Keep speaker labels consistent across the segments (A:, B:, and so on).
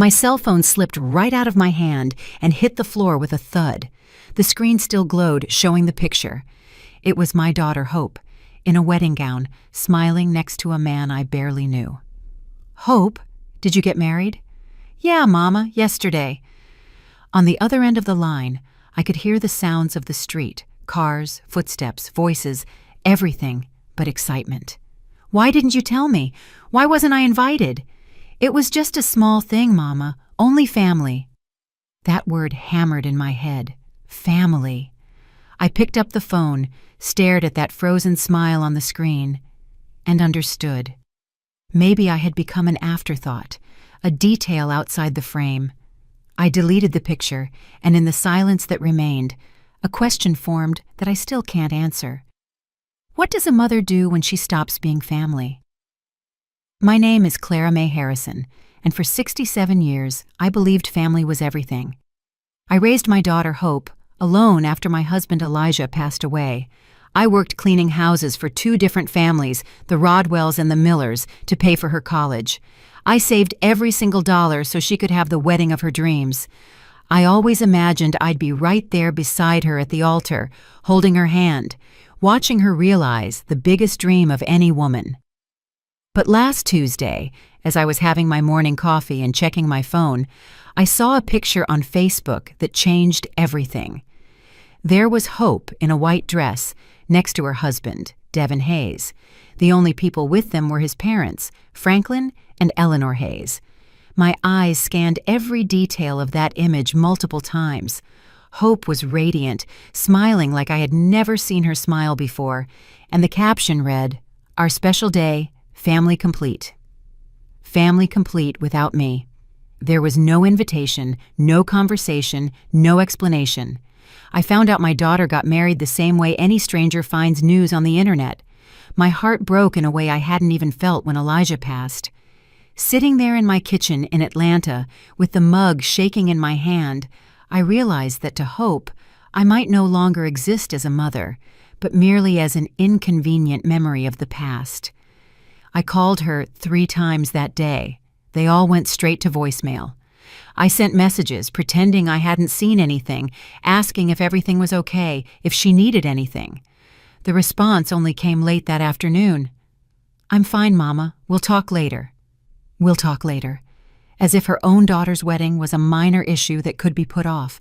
A: My cell phone slipped right out of my hand and hit the floor with a thud. The screen still glowed, showing the picture. It was my daughter, Hope, in a wedding gown, smiling next to a man I barely knew. "Hope, did you get married?" "Yeah, Mama, yesterday." On the other end of the line, I could hear the sounds of the street, cars, footsteps, voices, everything but excitement. "Why didn't you tell me? Why wasn't I invited?" "It was just a small thing, Mama, only family." That word hammered in my head. Family. I picked up the phone, stared at that frozen smile on the screen, and understood. Maybe I had become an afterthought, a detail outside the frame. I deleted the picture, and in the silence that remained, a question formed that I still can't answer. What does a mother do when she stops being family? My name is Clara Mae Harrison, and for 67 years, I believed family was everything. I raised my daughter, Hope, alone after my husband Elijah passed away. I worked cleaning houses for 2 different families, the Rodwells and the Millers, to pay for her college. I saved every single dollar so she could have the wedding of her dreams. I always imagined I'd be right there beside her at the altar, holding her hand, watching her realize the biggest dream of any woman. But last Tuesday, as I was having my morning coffee and checking my phone, I saw a picture on Facebook that changed everything. There was Hope in a white dress, next to her husband, Devin Hayes. The only people with them were his parents, Franklin and Eleanor Hayes. My eyes scanned every detail of that image multiple times. Hope was radiant, smiling like I had never seen her smile before, and the caption read, "Our special day, family complete." Family complete without me. There was no invitation, no conversation, no explanation. I found out my daughter got married the same way any stranger finds news on the internet. My heart broke in a way I hadn't even felt when Elijah passed. Sitting there in my kitchen in Atlanta, with the mug shaking in my hand, I realized that to Hope, I might no longer exist as a mother, but merely as an inconvenient memory of the past. I called her 3 times that day. They all went straight to voicemail. I sent messages pretending I hadn't seen anything, asking if everything was okay, if she needed anything. The response only came late that afternoon. "I'm fine, Mama. We'll talk later." "We'll talk later." As if her own daughter's wedding was a minor issue that could be put off.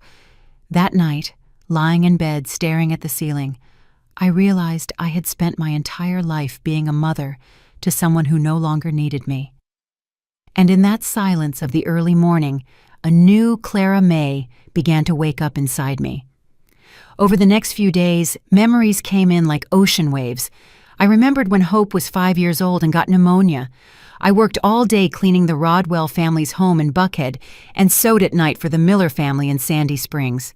A: That night, lying in bed staring at the ceiling, I realized I had spent my entire life being a mother to someone who no longer needed me. And in that silence of the early morning, a new Clara Mae began to wake up inside me. Over the next few days, memories came in like ocean waves. I remembered when Hope was 5 years old and got pneumonia. I worked all day cleaning the Rodwell family's home in Buckhead and sewed at night for the Miller family in Sandy Springs.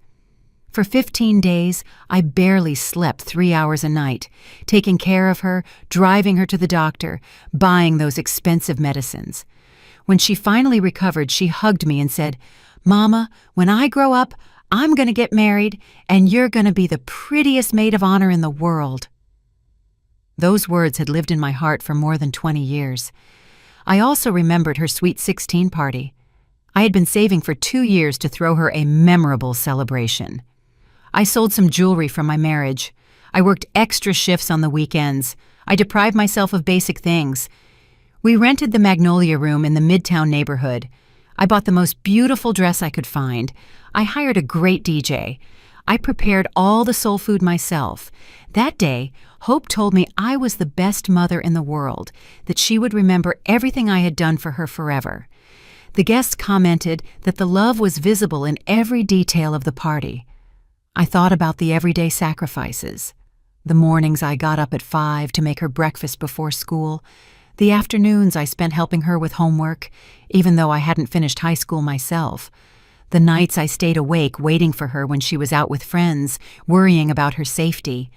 A: For 15 days, I barely slept 3 hours a night, taking care of her, driving her to the doctor, buying those expensive medicines. When she finally recovered, she hugged me and said, "Mama, when I grow up, I'm going to get married, and you're going to be the prettiest maid of honor in the world." Those words had lived in my heart for more than 20 years. I also remembered her sweet 16 party. I had been saving for 2 years to throw her a memorable celebration. I sold some jewelry from my marriage. I worked extra shifts on the weekends. I deprived myself of basic things. We rented the Magnolia Room in the Midtown neighborhood. I bought the most beautiful dress I could find. I hired a great DJ. I prepared all the soul food myself. That day, Hope told me I was the best mother in the world, that she would remember everything I had done for her forever. The guests commented that the love was visible in every detail of the party. I thought about the everyday sacrifices. The mornings I got up at 5 to make her breakfast before school. The afternoons I spent helping her with homework, even though I hadn't finished high school myself. The nights I stayed awake waiting for her when she was out with friends, worrying about her safety.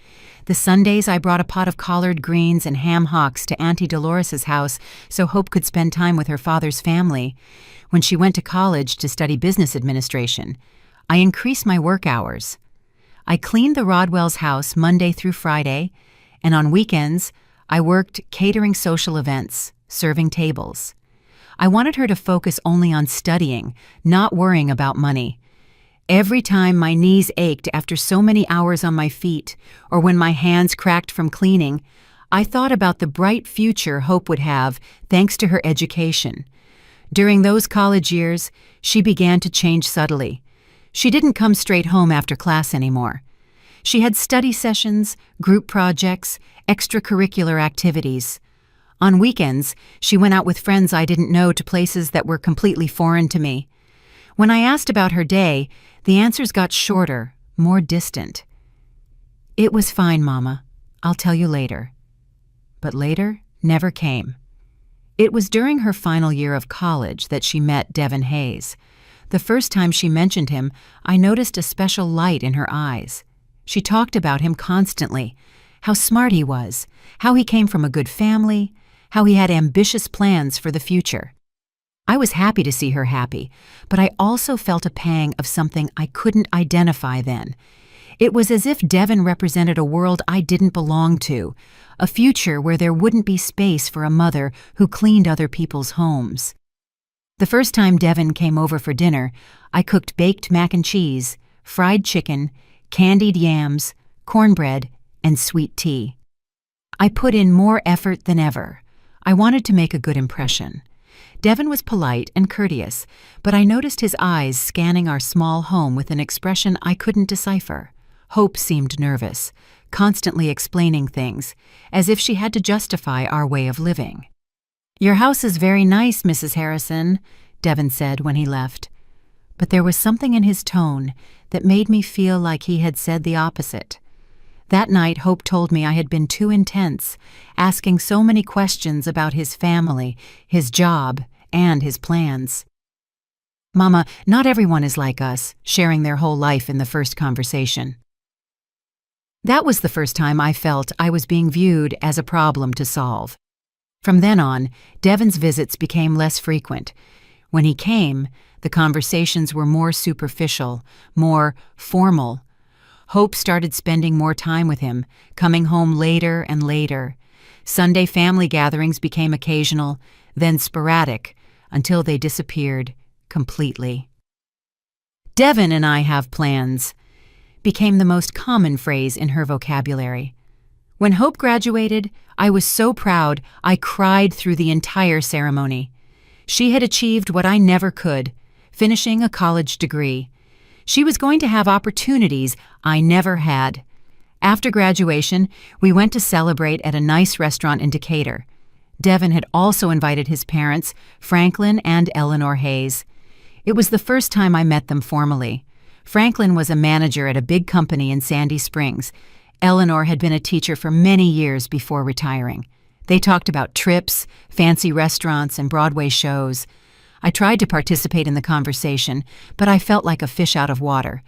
A: The Sundays I brought a pot of collard greens and ham hocks to Auntie Dolores's house so Hope could spend time with her father's family. When she went to college to study business administration, I increased my work hours. I cleaned the Rodwell's house Monday through Friday, and on weekends, I worked catering social events, serving tables. I wanted her to focus only on studying, not worrying about money. Every time my knees ached after so many hours on my feet, or when my hands cracked from cleaning, I thought about the bright future Hope would have thanks to her education. During those college years, she began to change subtly. She didn't come straight home after class anymore. She had study sessions, group projects, extracurricular activities. On weekends, she went out with friends I didn't know to places that were completely foreign to me. When I asked about her day, the answers got shorter, more distant. "It was fine, Mama. I'll tell you later." But later never came. It was during her final year of college that she met Devin Hayes. The first time she mentioned him, I noticed a special light in her eyes. She talked about him constantly, how smart he was, how he came from a good family, how he had ambitious plans for the future. I was happy to see her happy, but I also felt a pang of something I couldn't identify then. It was as if Devin represented a world I didn't belong to, a future where there wouldn't be space for a mother who cleaned other people's homes. The first time Devin came over for dinner, I cooked baked mac and cheese, fried chicken, candied yams, cornbread, and sweet tea. I put in more effort than ever. I wanted to make a good impression. Devin was polite and courteous, but I noticed his eyes scanning our small home with an expression I couldn't decipher. Hope seemed nervous, constantly explaining things, as if she had to justify our way of living. "Your house is very nice, Mrs. Harrison," Devin said when he left. But there was something in his tone that made me feel like he had said the opposite. That night, Hope told me I had been too intense, asking so many questions about his family, his job, and his plans. "Mama, not everyone is like us, sharing their whole life in the first conversation." That was the first time I felt I was being viewed as a problem to solve. From then on, Devin's visits became less frequent. When he came, the conversations were more superficial, more formal. Hope started spending more time with him, coming home later and later. Sunday family gatherings became occasional, then sporadic, until they disappeared completely. "Devin and I have plans," became the most common phrase in her vocabulary. When Hope graduated, I was so proud I cried through the entire ceremony. She had achieved what I never could, finishing a college degree. She was going to have opportunities I never had. After graduation, we went to celebrate at a nice restaurant in Decatur. Devin had also invited his parents, Franklin and Eleanor Hayes. It was the first time I met them formally. Franklin was a manager at a big company in Sandy Springs. Eleanor had been a teacher for many years before retiring. They talked about trips, fancy restaurants, and Broadway shows. I tried to participate in the conversation, but I felt like a fish out of water.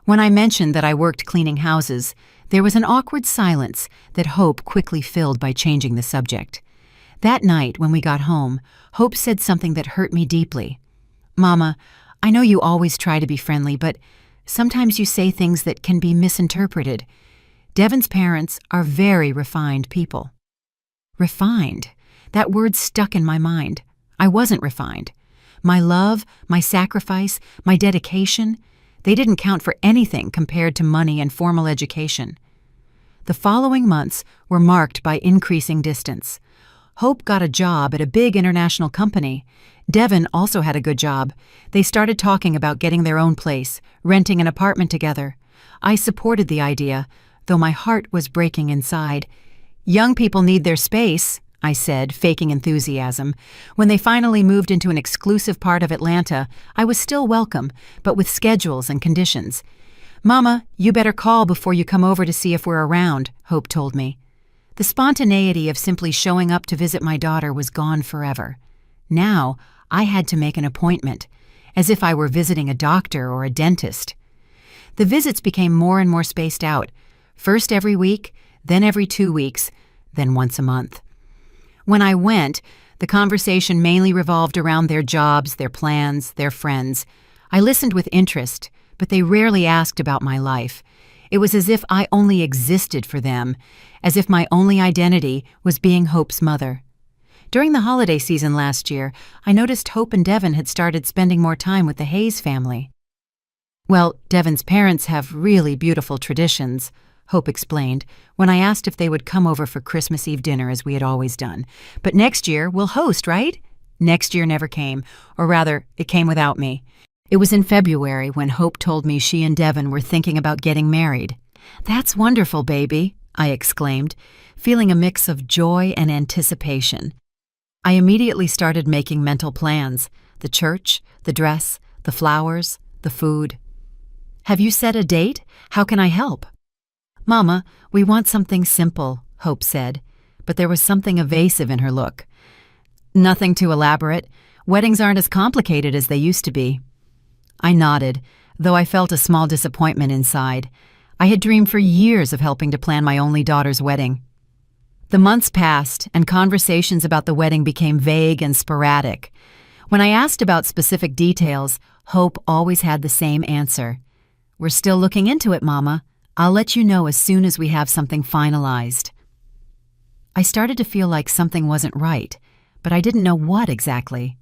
A: When I mentioned that I worked cleaning houses, there was an awkward silence that Hope quickly filled by changing the subject. That night, when we got home, Hope said something that hurt me deeply. "Mama, I know you always try to be friendly, but sometimes you say things that can be misinterpreted. Devin's parents are very refined people." Refined. That word stuck in my mind. I wasn't refined. My love, my sacrifice, my dedication, they didn't count for anything compared to money and formal education. The following months were marked by increasing distance. Hope got a job at a big international company. Devin also had a good job. They started talking about getting their own place, renting an apartment together. I supported the idea, though my heart was breaking inside. "Young people need their space," I said, faking enthusiasm. When they finally moved into an exclusive part of Atlanta, I was still welcome, but with schedules and conditions. "Mama, you better call before you come over to see if we're around," Hope told me. The spontaneity of simply showing up to visit my daughter was gone forever. Now, I had to make an appointment, as if I were visiting a doctor or a dentist. The visits became more and more spaced out, first every week, then every 2 weeks, then once a month. When I went, the conversation mainly revolved around their jobs, their plans, their friends. I listened with interest, but they rarely asked about my life. It was as if I only existed for them, as if my only identity was being Hope's mother. During the holiday season last year, I noticed Hope and Devin had started spending more time with the Hayes family. Well, Devin's parents have really beautiful traditions, Hope explained, when I asked if they would come over for Christmas Eve dinner as we had always done. But next year, we'll host, right? Next year never came, or rather, it came without me. It was in February when Hope told me she and Devin were thinking about getting married. "That's wonderful, baby," I exclaimed, feeling a mix of joy and anticipation. I immediately started making mental plans: the church, the dress, the flowers, the food. "Have you set a date? How can I help?" "Mama, we want something simple," Hope said, but there was something evasive in her look. "Nothing too elaborate. Weddings aren't as complicated as they used to be." I nodded, though I felt a small disappointment inside. I had dreamed for years of helping to plan my only daughter's wedding. The months passed, and conversations about the wedding became vague and sporadic. When I asked about specific details, Hope always had the same answer. "We're still looking into it, Mama. I'll let you know as soon as we have something finalized." I started to feel like something wasn't right, but I didn't know what exactly.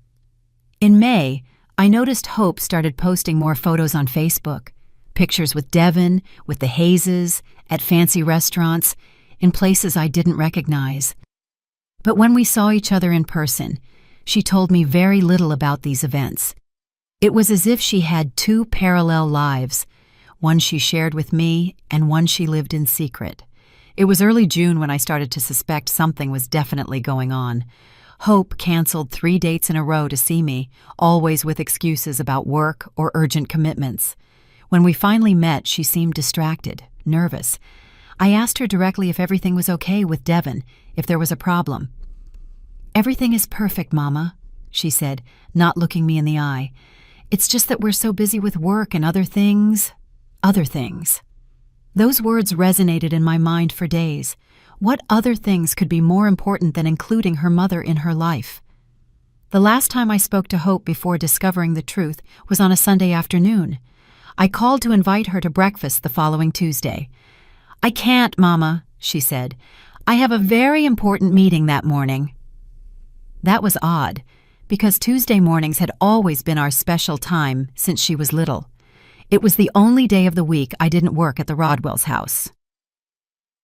A: In May, I noticed Hope started posting more photos on Facebook. Pictures with Devin, with the Hayeses, at fancy restaurants, in places I didn't recognize. But when we saw each other in person, she told me very little about these events. It was as if she had two parallel lives, one she shared with me and one she lived in secret. It was early June when I started to suspect something was definitely going on. Hope canceled 3 dates in a row to see me, always with excuses about work or urgent commitments. When we finally met, she seemed distracted, nervous. I asked her directly if everything was okay with Devin, if there was a problem. "Everything is perfect, Mama," she said, not looking me in the eye. "It's just that we're so busy with work and other things." Other things. Those words resonated in my mind for days. What other things could be more important than including her mother in her life? The last time I spoke to Hope before discovering the truth was on a Sunday afternoon. I called to invite her to breakfast the following Tuesday. "I can't, Mama," she said. "I have a very important meeting that morning." That was odd, because Tuesday mornings had always been our special time since she was little. It was the only day of the week I didn't work at the Rodwell's house.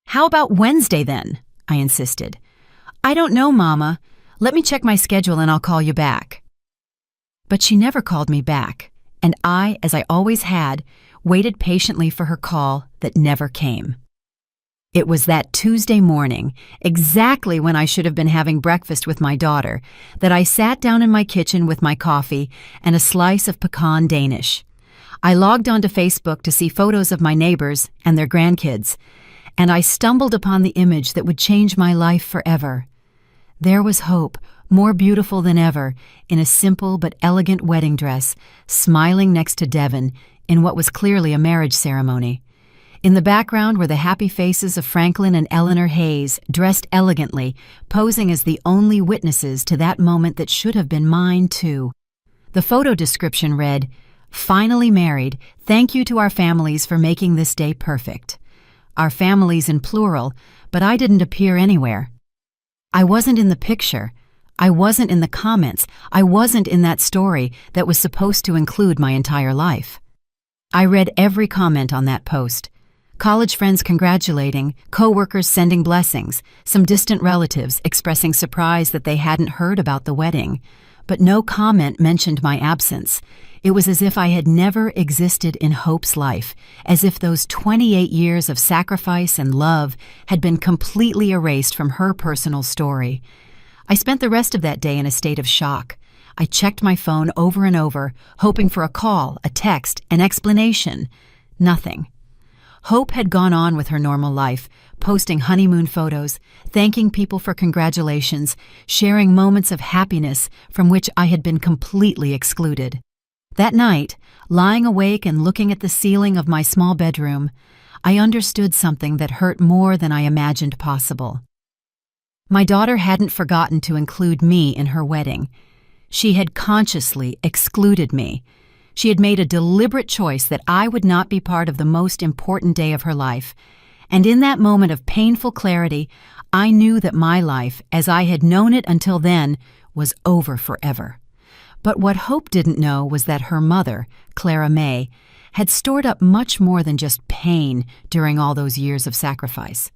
A: "How about Wednesday then?" I insisted. "I don't know, Mama. Let me check my schedule and I'll call you back." But she never called me back, and I, as I always had, waited patiently for her call that never came. It was that Tuesday morning, exactly when I should have been having breakfast with my daughter, that I sat down in my kitchen with my coffee and a slice of pecan Danish. I logged onto Facebook to see photos of my neighbors and their grandkids, and I stumbled upon the image that would change my life forever. There was Hope, more beautiful than ever, in a simple but elegant wedding dress, smiling next to Devin in what was clearly a marriage ceremony. In the background were the happy faces of Franklin and Eleanor Hayes, dressed elegantly, posing as the only witnesses to that moment that should have been mine, too. The photo description read, "Finally married, thank you to our families for making this day perfect." Our families in plural, but I didn't appear anywhere. I wasn't in the picture. I wasn't in the comments. I wasn't in that story that was supposed to include my entire life. I read every comment on that post. College friends congratulating, co-workers sending blessings, some distant relatives expressing surprise that they hadn't heard about the wedding. But no comment mentioned my absence. It was as if I had never existed in Hope's life, as if those 28 years of sacrifice and love had been completely erased from her personal story. I spent the rest of that day in a state of shock. I checked my phone over and over, hoping for a call, a text, an explanation. Nothing. Hope had gone on with her normal life, posting honeymoon photos, thanking people for congratulations, sharing moments of happiness from which I had been completely excluded. That night, lying awake and looking at the ceiling of my small bedroom, I understood something that hurt more than I imagined possible. My daughter hadn't forgotten to include me in her wedding. She had consciously excluded me. She had made a deliberate choice that I would not be part of the most important day of her life, And in that moment of painful clarity, I knew that my life, as I had known it until then, was over forever. But what Hope didn't know was that her mother, Clara May, had stored up much more than just pain during all those years of sacrifice.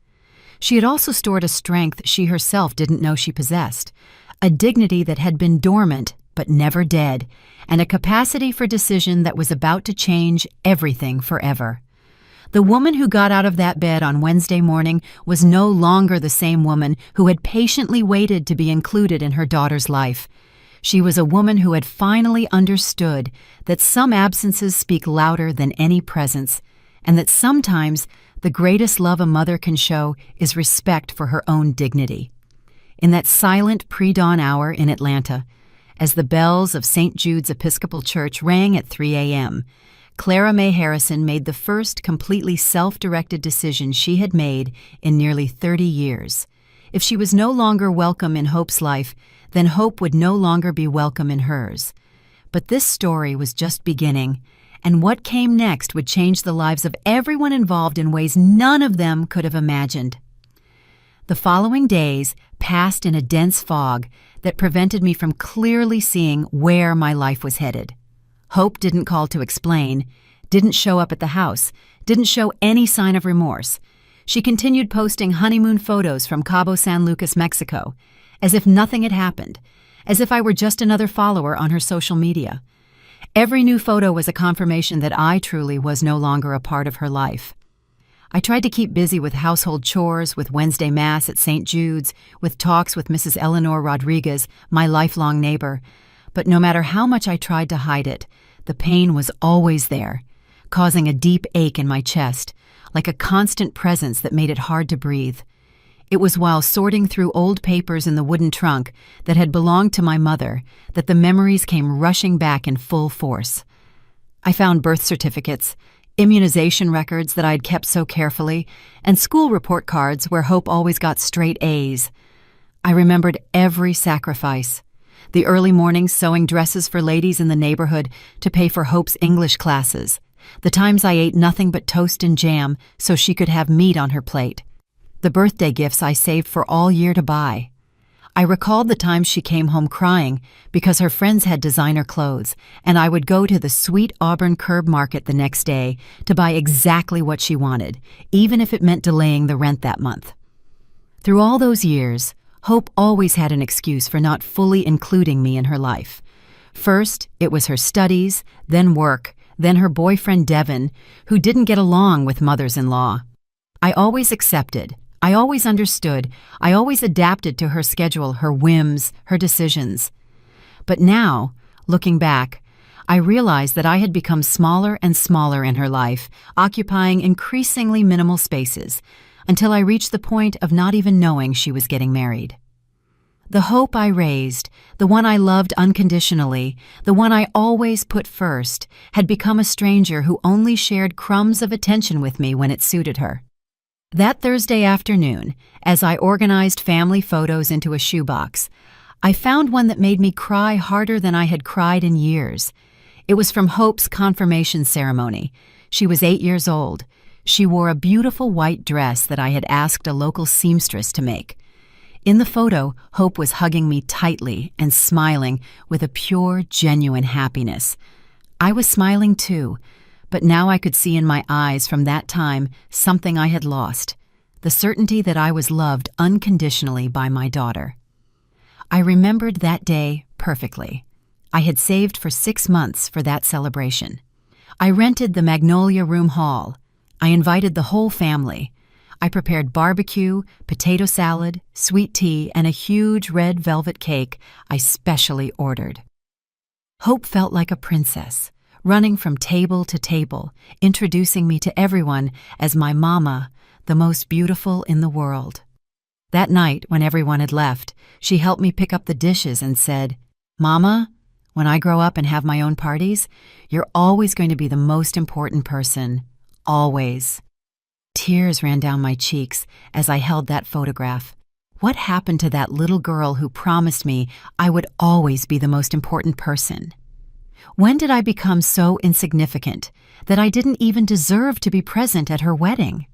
A: She had also stored a strength she herself didn't know she possessed, a dignity that had been dormant but never dead, and a capacity for decision that was about to change everything forever. The woman who got out of that bed on Wednesday morning was no longer the same woman who had patiently waited to be included in her daughter's life. She was a woman who had finally understood that some absences speak louder than any presence, and that sometimes the greatest love a mother can show is respect for her own dignity. In that silent pre-dawn hour in Atlanta, as the bells of St. Jude's Episcopal Church rang at 3 a.m., Clara May Harrison made the first completely self-directed decision she had made in nearly 30 years. If she was no longer welcome in Hope's life, then Hope would no longer be welcome in hers. But this story was just beginning, and what came next would change the lives of everyone involved in ways none of them could have imagined. The following days passed in a dense fog that prevented me from clearly seeing where my life was headed. Hope didn't call to explain, didn't show up at the house, didn't show any sign of remorse. She continued posting honeymoon photos from Cabo San Lucas, Mexico, as if nothing had happened, as if I were just another follower on her social media. Every new photo was a confirmation that I truly was no longer a part of her life. I tried to keep busy with household chores, with Wednesday Mass at St. Jude's, with talks with Mrs. Eleanor Rodriguez, my lifelong neighbor. But no matter how much I tried to hide it, the pain was always there, causing a deep ache in my chest, like a constant presence that made it hard to breathe. It was while sorting through old papers in the wooden trunk that had belonged to my mother that the memories came rushing back in full force. I found birth certificates, immunization records that I had kept so carefully, and school report cards where Hope always got straight A's. I remembered every sacrifice. The early mornings sewing dresses for ladies in the neighborhood to pay for Hope's English classes. The times I ate nothing but toast and jam so she could have meat on her plate. The birthday gifts I saved for all year to buy. I recalled the times she came home crying because her friends had designer clothes, and I would go to the sweet Auburn Curb Market the next day to buy exactly what she wanted, even if it meant delaying the rent that month. Through all those years, Hope always had an excuse for not fully including me in her life. First, it was her studies, then work, then her boyfriend Devin, who didn't get along with mothers-in-law. I always accepted, I always understood, I always adapted to her schedule, her whims, her decisions. But now, looking back, I realized that I had become smaller and smaller in her life, occupying increasingly minimal spaces, until I reached the point of not even knowing she was getting married. The Hope I raised, the one I loved unconditionally, the one I always put first, had become a stranger who only shared crumbs of attention with me when it suited her. That Thursday afternoon, as I organized family photos into a shoebox, I found one that made me cry harder than I had cried in years. It was from Hope's confirmation ceremony. She was 8 years old. She wore a beautiful white dress that I had asked a local seamstress to make. In the photo, Hope was hugging me tightly and smiling with a pure, genuine happiness. I was smiling too, but now I could see in my eyes from that time something I had lost, the certainty that I was loved unconditionally by my daughter. I remembered that day perfectly. I had saved for 6 months for that celebration. I rented the Magnolia Room Hall. I invited the whole family. I prepared barbecue, potato salad, sweet tea, and a huge red velvet cake I specially ordered. Hope felt like a princess, running from table to table, introducing me to everyone as my mama, the most beautiful in the world. That night, when everyone had left, she helped me pick up the dishes and said, "Mama, when I grow up and have my own parties, you're always going to be the most important person. Always." Tears ran down my cheeks as I held that photograph. What happened to that little girl who promised me I would always be the most important person? When did I become so insignificant that I didn't even deserve to be present at her wedding?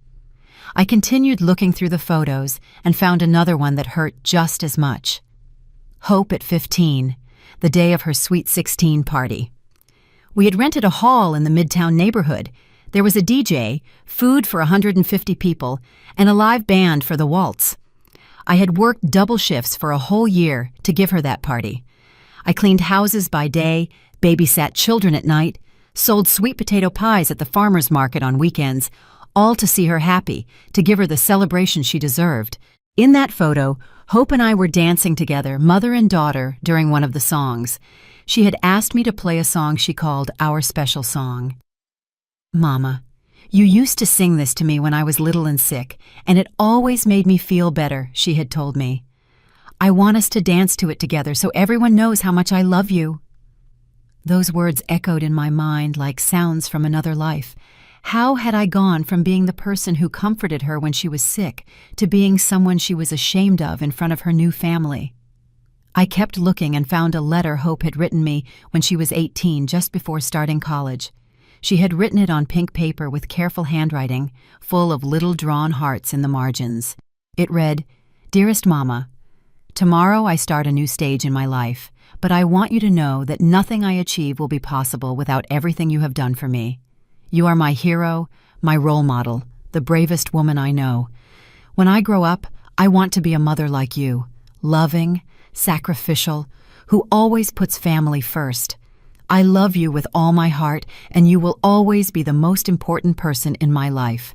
A: I continued looking through the photos and found another one that hurt just as much. Hope at 15, the day of her Sweet 16 party. We had rented a hall in the Midtown neighborhood. There was a DJ, food for 150 people, and a live band for the waltz. I had worked double shifts for a whole year to give her that party. I cleaned houses by day, babysat children at night, sold sweet potato pies at the farmer's market on weekends, all to see her happy, to give her the celebration she deserved. In that photo, Hope and I were dancing together, mother and daughter, during one of the songs. She had asked me to play a song she called Our Special Song. "Mama, you used to sing this to me when I was little and sick, and it always made me feel better," she had told me. "I want us to dance to it together so everyone knows how much I love you." Those words echoed in my mind like sounds from another life. How had I gone from being the person who comforted her when she was sick to being someone she was ashamed of in front of her new family? I kept looking and found a letter Hope had written me when she was 18, just before starting college. She had written it on pink paper with careful handwriting, full of little drawn hearts in the margins. It read, "Dearest Mama, tomorrow I start a new stage in my life, but I want you to know that nothing I achieve will be possible without everything you have done for me. You are my hero, my role model, the bravest woman I know. When I grow up, I want to be a mother like you, loving, sacrificial, who always puts family first. I love you with all my heart, and you will always be the most important person in my life.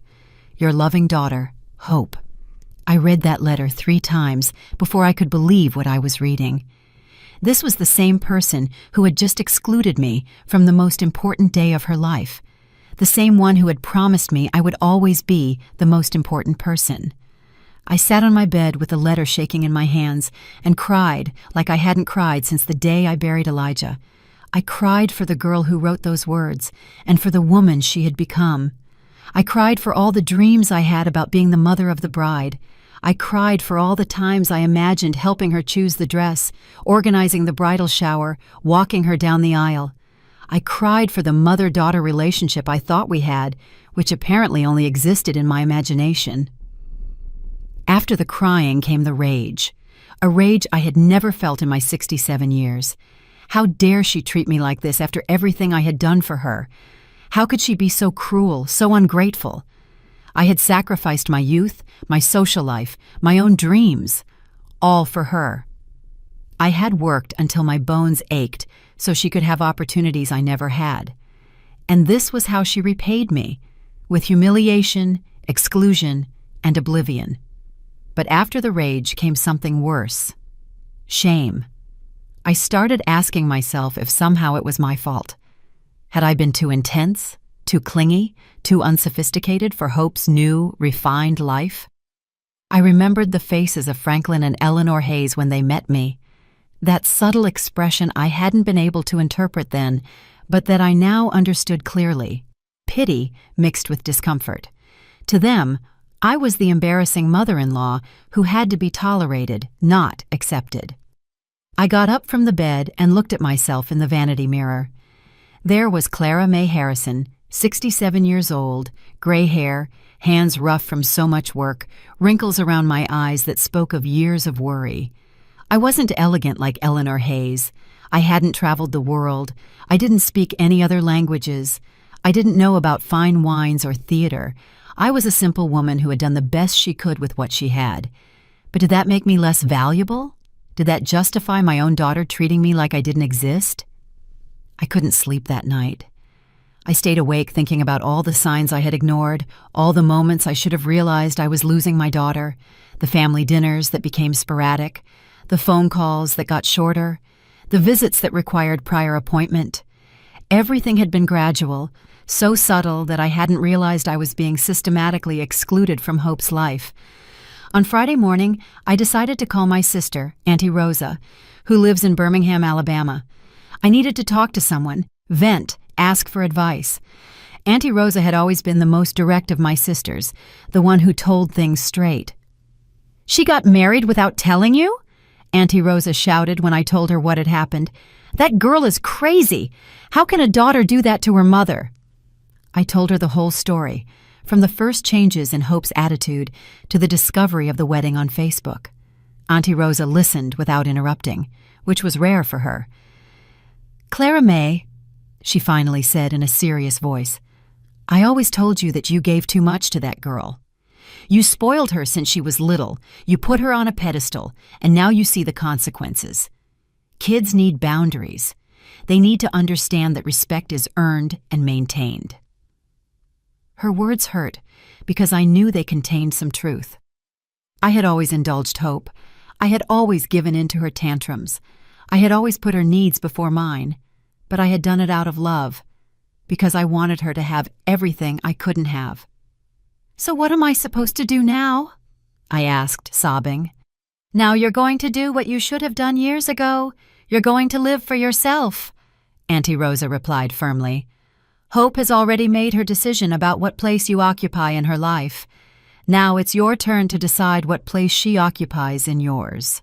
A: Your loving daughter, Hope." I read that letter 3 times before I could believe what I was reading. This was the same person who had just excluded me from the most important day of her life. The same one who had promised me I would always be the most important person. I sat on my bed with the letter shaking in my hands and cried like I hadn't cried since the day I buried Elijah. I cried for the girl who wrote those words and for the woman she had become. I cried for all the dreams I had about being the mother of the bride. I cried for all the times I imagined helping her choose the dress, organizing the bridal shower, walking her down the aisle. I cried for the mother-daughter relationship I thought we had, which apparently only existed in my imagination. After the crying came the rage, a rage I had never felt in my 67 years. How dare she treat me like this after everything I had done for her? How could she be so cruel, so ungrateful? I had sacrificed my youth, my social life, my own dreams, all for her. I had worked until my bones ached so she could have opportunities I never had. And this was how she repaid me, with humiliation, exclusion, and oblivion. But after the rage came something worse: shame. I started asking myself if somehow it was my fault. Had I been too intense, too clingy, too unsophisticated for Hope's new, refined life? I remembered the faces of Franklin and Eleanor Hayes when they met me. That subtle expression I hadn't been able to interpret then, but that I now understood clearly. Pity mixed with discomfort. To them, I was the embarrassing mother-in-law who had to be tolerated, not accepted. I got up from the bed and looked at myself in the vanity mirror. There was Clara May Harrison, 67 years old, gray hair, hands rough from so much work, wrinkles around my eyes that spoke of years of worry. I wasn't elegant like Eleanor Hayes. I hadn't traveled the world. I didn't speak any other languages. I didn't know about fine wines or theater. I was a simple woman who had done the best she could with what she had. But did that make me less valuable? Did that justify my own daughter treating me like I didn't exist? I couldn't sleep that night. I stayed awake thinking about all the signs I had ignored, all the moments I should have realized I was losing my daughter, the family dinners that became sporadic, the phone calls that got shorter, the visits that required prior appointment. Everything had been gradual, so subtle that I hadn't realized I was being systematically excluded from Hope's life. On Friday morning, I decided to call my sister, Auntie Rosa, who lives in Birmingham, Alabama. I needed to talk to someone, vent, ask for advice. Auntie Rosa had always been the most direct of my sisters, the one who told things straight. "She got married without telling you?" Auntie Rosa shouted when I told her what had happened. "That girl is crazy. How can a daughter do that to her mother?" I told her the whole story, from the first changes in Hope's attitude to the discovery of the wedding on Facebook. Auntie Rosa listened without interrupting, which was rare for her. "Clara May," she finally said in a serious voice, "I always told you that you gave too much to that girl. You spoiled her since she was little, you put her on a pedestal, and now you see the consequences. Kids need boundaries. They need to understand that respect is earned and maintained." Her words hurt because I knew they contained some truth. I had always indulged Hope. I had always given in to her tantrums. I had always put her needs before mine, but I had done it out of love, because I wanted her to have everything I couldn't have. "So what am I supposed to do now?" I asked, sobbing. "Now you're going to do what you should have done years ago. You're going to live for yourself," Auntie Rosa replied firmly. "Hope has already made her decision about what place you occupy in her life. Now it's your turn to decide what place she occupies in yours."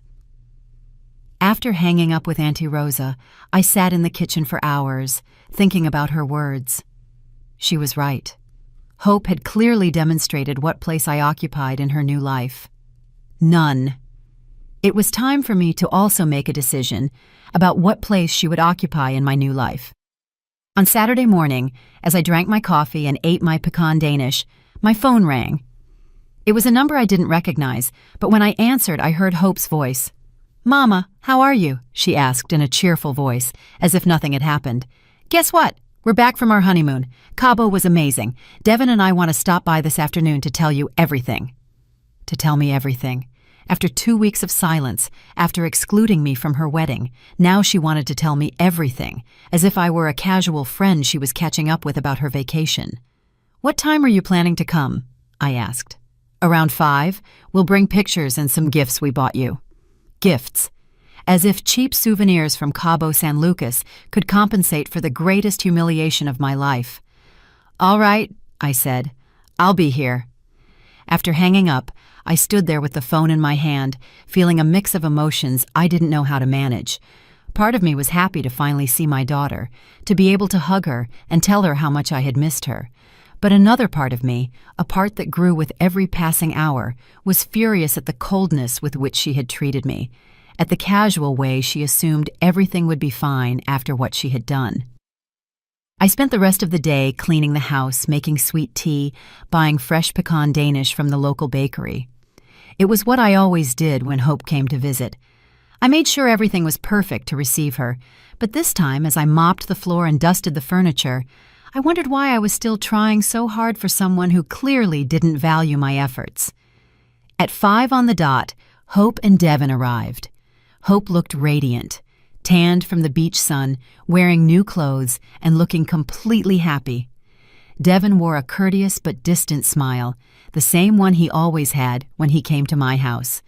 A: After hanging up with Auntie Rosa, I sat in the kitchen for hours, thinking about her words. She was right. Hope had clearly demonstrated what place I occupied in her new life. None. It was time for me to also make a decision about what place she would occupy in my new life. On Saturday morning, as I drank my coffee and ate my pecan Danish, my phone rang. It was a number I didn't recognize, but when I answered, I heard Hope's voice. "Mama, how are you?" she asked in a cheerful voice, as if nothing had happened. "Guess what? We're back from our honeymoon. Cabo was amazing. Devin and I want to stop by this afternoon to tell you everything." To tell me everything. After 2 weeks of silence, after excluding me from her wedding, now she wanted to tell me everything, as if I were a casual friend she was catching up with about her vacation. "What time are you planning to come?" I asked. "Around 5. We'll bring pictures and some gifts we bought you." Gifts. As if cheap souvenirs from Cabo San Lucas could compensate for the greatest humiliation of my life. "All right," I said. "I'll be here." After hanging up, I stood there with the phone in my hand, feeling a mix of emotions I didn't know how to manage. Part of me was happy to finally see my daughter, to be able to hug her and tell her how much I had missed her. But another part of me, a part that grew with every passing hour, was furious at the coldness with which she had treated me, at the casual way she assumed everything would be fine after what she had done. I spent the rest of the day cleaning the house, making sweet tea, buying fresh pecan Danish from the local bakery. It was what I always did when Hope came to visit. I made sure everything was perfect to receive her, but this time, as I mopped the floor and dusted the furniture, I wondered why I was still trying so hard for someone who clearly didn't value my efforts. At 5 on the dot, Hope and Devin arrived. Hope looked radiant, tanned from the beach sun, wearing new clothes and looking completely happy. Devin wore a courteous but distant smile, the same one he always had when he came to my house.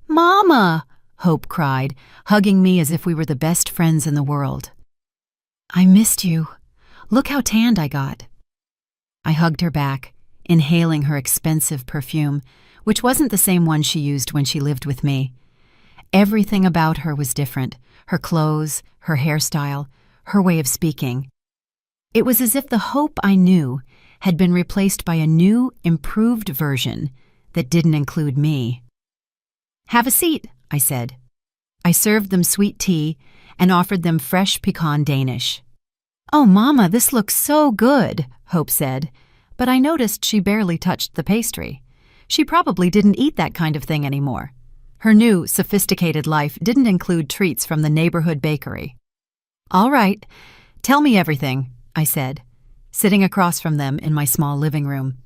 A: "Mama!" Hope cried, hugging me as if we were the best friends in the world. "I missed you. Look how tanned I got." I hugged her back, inhaling her expensive perfume, which wasn't the same one she used when she lived with me. Everything about her was different, her clothes, her hairstyle, her way of speaking. It was as if the Hope I knew had been replaced by a new, improved version that didn't include me. "Have a seat," I said. I served them sweet tea and offered them fresh pecan Danish. "Oh, Mama, this looks so good," Hope said, but I noticed she barely touched the pastry. She probably didn't eat that kind of thing anymore. Her new, sophisticated life didn't include treats from the neighborhood bakery. "All right, tell me everything," I said, sitting across from them in my small living room.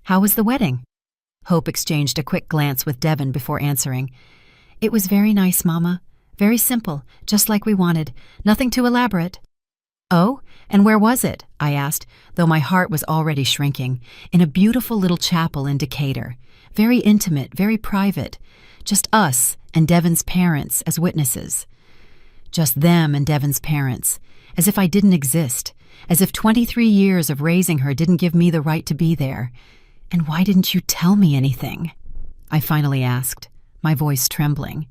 A: "How was the wedding?" Hope exchanged a quick glance with Devin before answering. "It was very nice, Mama. Very simple, just like we wanted. Nothing too elaborate." "Oh, and where was it?" I asked, though my heart was already shrinking. "In a beautiful little chapel in Decatur. Very intimate, very private. Just us and Devin's parents as witnesses." Just them and Devin's parents, as if I didn't exist, as if 23 years of raising her didn't give me the right to be there. "And why didn't you tell me anything?" I finally asked, my voice trembling.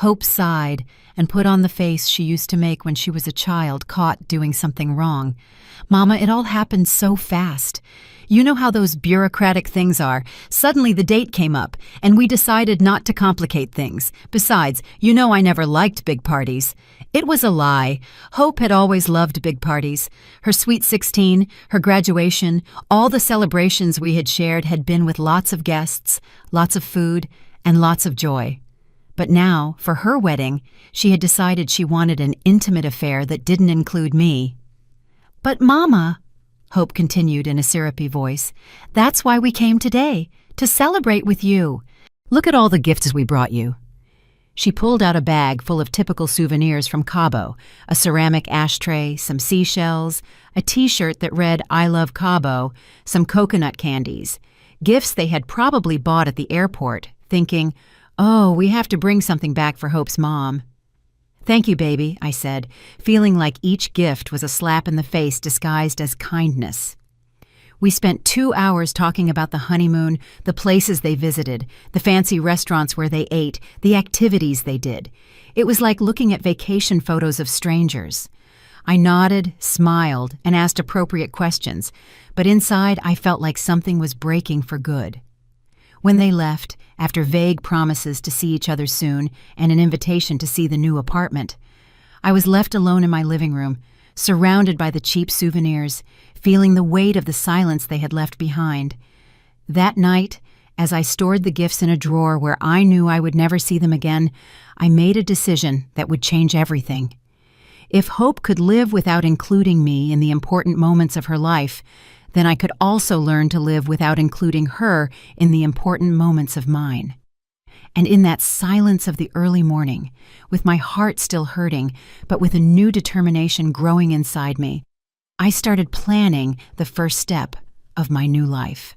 A: Hope sighed and put on the face she used to make when she was a child caught doing something wrong. "Mama, it all happened so fast. You know how those bureaucratic things are. Suddenly the date came up, and we decided not to complicate things. Besides, you know I never liked big parties." It was a lie. Hope had always loved big parties. Her sweet 16, her graduation, all the celebrations we had shared had been with lots of guests, lots of food, and lots of joy. But now, for her wedding, she had decided she wanted an intimate affair that didn't include me. "But Mama," Hope continued in a syrupy voice, "that's why we came today, to celebrate with you. Look at all the gifts we brought you." She pulled out a bag full of typical souvenirs from Cabo, a ceramic ashtray, some seashells, a T-shirt that read "I love Cabo," some coconut candies, gifts they had probably bought at the airport, thinking, "Oh, we have to bring something back for Hope's mom." "Thank you, baby," I said, feeling like each gift was a slap in the face disguised as kindness. We spent 2 hours talking about the honeymoon, the places they visited, the fancy restaurants where they ate, the activities they did. It was like looking at vacation photos of strangers. I nodded, smiled, and asked appropriate questions, but inside I felt like something was breaking for good. When they left, after vague promises to see each other soon and an invitation to see the new apartment, I was left alone in my living room, surrounded by the cheap souvenirs, feeling the weight of the silence they had left behind. That night, as I stored the gifts in a drawer where I knew I would never see them again, I made a decision that would change everything. If Hope could live without including me in the important moments of her life, then I could also learn to live without including her in the important moments of mine. And in that silence of the early morning, with my heart still hurting, but with a new determination growing inside me, I started planning the first step of my new life.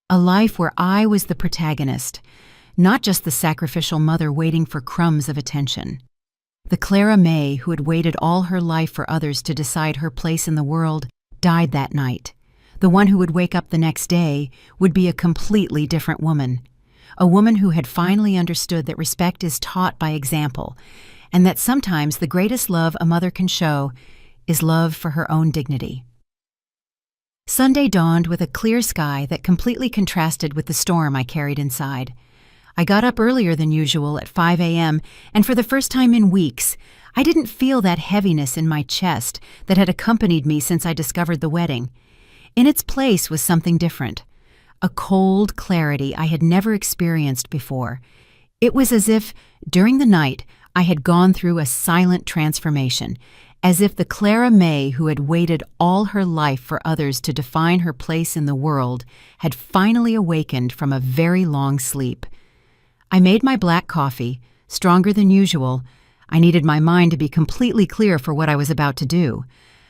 A: A life where I was the protagonist, not just the sacrificial mother waiting for crumbs of attention. The Clara May who had waited all her life for others to decide her place in the world died that night. The one who would wake up the next day would be a completely different woman. A woman who had finally understood that respect is taught by example, and that sometimes the greatest love a mother can show is love for her own dignity. Sunday dawned with a clear sky that completely contrasted with the storm I carried inside. I got up earlier than usual at 5 a.m., and for the first time in weeks, I didn't feel that heaviness in my chest that had accompanied me since I discovered the wedding. In its place was something different, a cold clarity I had never experienced before. It was as if, during the night, I had gone through a silent transformation, as if the Clara May who had waited all her life for others to define her place in the world had finally awakened from a very long sleep. I made my black coffee, stronger than usual. I needed my mind to be completely clear for what I was about to do.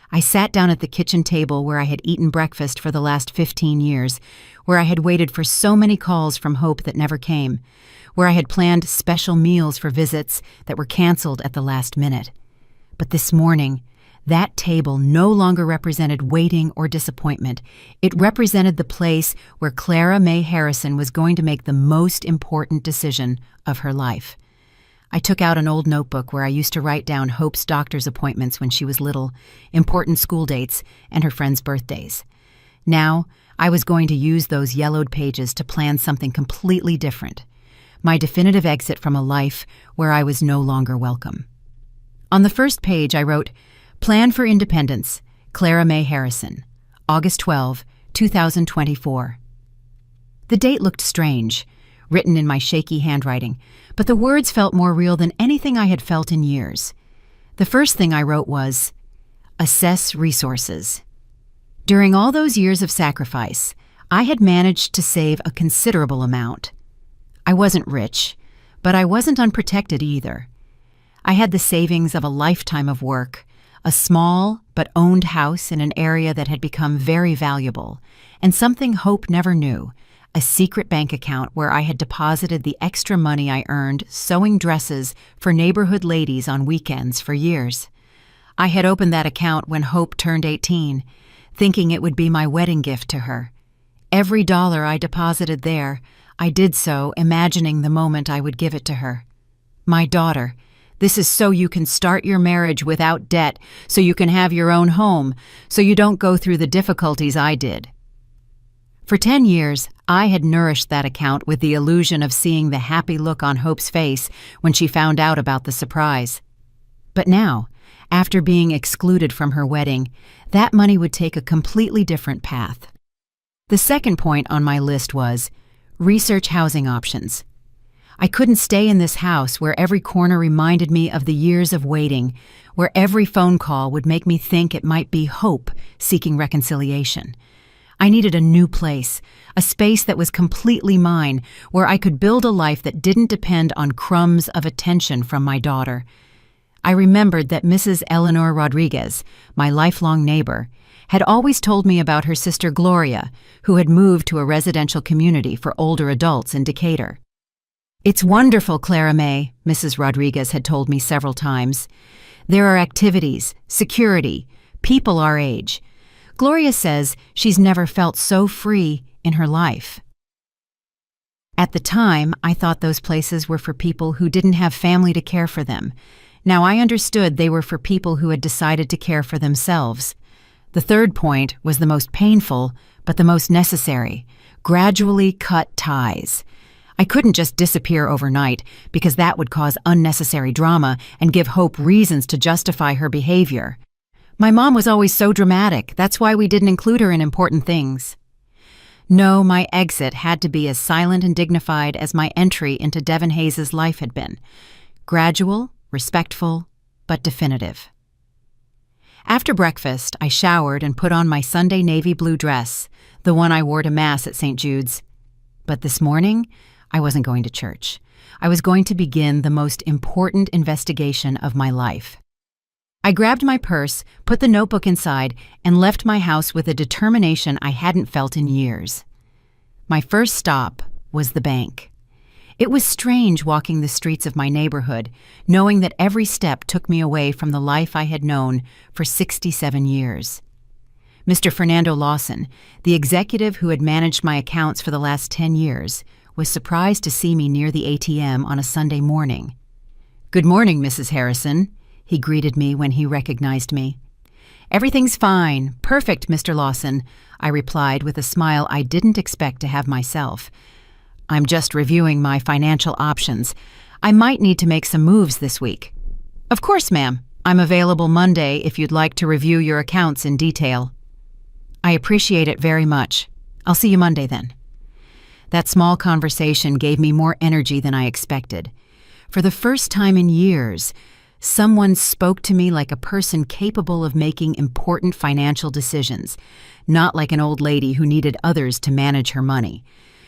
A: I sat down at the kitchen table where I had eaten breakfast for the last 15 years, where I had waited for so many calls from Hope that never came, where I had planned special meals for visits that were canceled at the last minute. But this morning, that table no longer represented waiting or disappointment. It represented the place where Clara May Harrison was going to make the most important decision of her life. I took out an old notebook where I used to write down Hope's doctor's appointments when she was little, important school dates, and her friends' birthdays. Now, I was going to use those yellowed pages to plan something completely different, my definitive exit from a life where I was no longer welcome. On the first page, I wrote, "Plan for Independence, Clara May Harrison, August 12, 2024. The date looked strange, written in my shaky handwriting, but the words felt more real than anything I had felt in years. The first thing I wrote was, "Assess resources." During all those years of sacrifice, I had managed to save a considerable amount. I wasn't rich, but I wasn't unprotected either. I had the savings of a lifetime of work, a small but owned house in an area that had become very valuable, and something Hope never knew, a secret bank account where I had deposited the extra money I earned sewing dresses for neighborhood ladies on weekends for years. I had opened that account when Hope turned 18, thinking it would be my wedding gift to her. Every dollar I deposited there, I did so imagining the moment I would give it to her. My daughter, this is so you can start your marriage without debt, so you can have your own home, so you don't go through the difficulties I did." For 10 years, I had nourished that account with the illusion of seeing the happy look on Hope's face when she found out about the surprise. But now, after being excluded from her wedding, that money would take a completely different path. The second point on my list was research housing options. I couldn't stay in this house where every corner reminded me of the years of waiting, where every phone call would make me think it might be Hope seeking reconciliation. I needed a new place, a space that was completely mine, where I could build a life that didn't depend on crumbs of attention from my daughter. I remembered that Mrs. Eleanor Rodriguez, my lifelong neighbor, had always told me about her sister Gloria, who had moved to a residential community for older adults in Decatur. "It's wonderful, Clara May," Mrs. Rodriguez had told me several times. "There are activities, security, people our age. Gloria says she's never felt so free in her life." At the time, I thought those places were for people who didn't have family to care for them. Now I understood they were for people who had decided to care for themselves. The third point was the most painful, but the most necessary: gradually cut ties. I couldn't just disappear overnight, because that would cause unnecessary drama and give Hope reasons to justify her behavior. My mom was always so dramatic, that's why we didn't include her in important things. No, my exit had to be as silent and dignified as my entry into Devon Hayes's life had been. Gradual, respectful, but definitive. After breakfast, I showered and put on my Sunday navy blue dress, the one I wore to Mass at St. Jude's. But this morning, I wasn't going to church. I was going to begin the most important investigation of my life. I grabbed my purse, put the notebook inside, and left my house with a determination I hadn't felt in years. My first stop was the bank. It was strange walking the streets of my neighborhood, knowing that every step took me away from the life I had known for 67 years. Mr. Fernando Lawson, the executive who had managed my accounts for the last 10 years, was surprised to see me near the ATM on a Sunday morning. "Good morning, Mrs. Harrison," he greeted me when he recognized me. "Everything's fine. Perfect, Mr. Lawson," I replied with a smile I didn't expect to have myself. "I'm just reviewing my financial options. I might need to make some moves this week." "Of course, ma'am. I'm available Monday if you'd like to review your accounts in detail." "I appreciate it very much. I'll see you Monday then." That small conversation gave me more energy than I expected. For the first time in years, someone spoke to me like a person capable of making important financial decisions, not like an old lady who needed others to manage her money.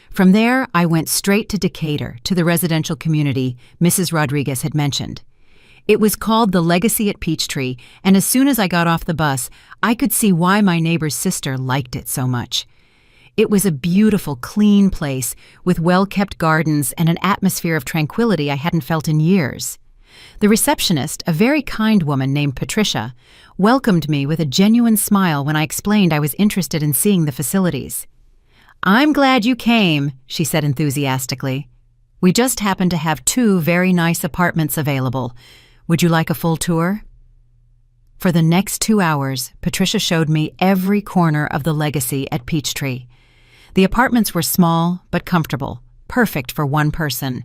A: From there, I went straight to Decatur, to the residential community Mrs. Rodriguez had mentioned. It was called the Legacy at Peachtree, and as soon as I got off the bus, I could see why my neighbor's sister liked it so much. It was a beautiful, clean place with well-kept gardens and an atmosphere of tranquility I hadn't felt in years. The receptionist, a very kind woman named Patricia, welcomed me with a genuine smile when I explained I was interested in seeing the facilities. "I'm glad you came," she said enthusiastically. "We just happen to have 2 very nice apartments available. Would you like a full tour?" For the next 2 hours, Patricia showed me every corner of the Legacy at Peachtree. The apartments were small but comfortable, perfect for one person.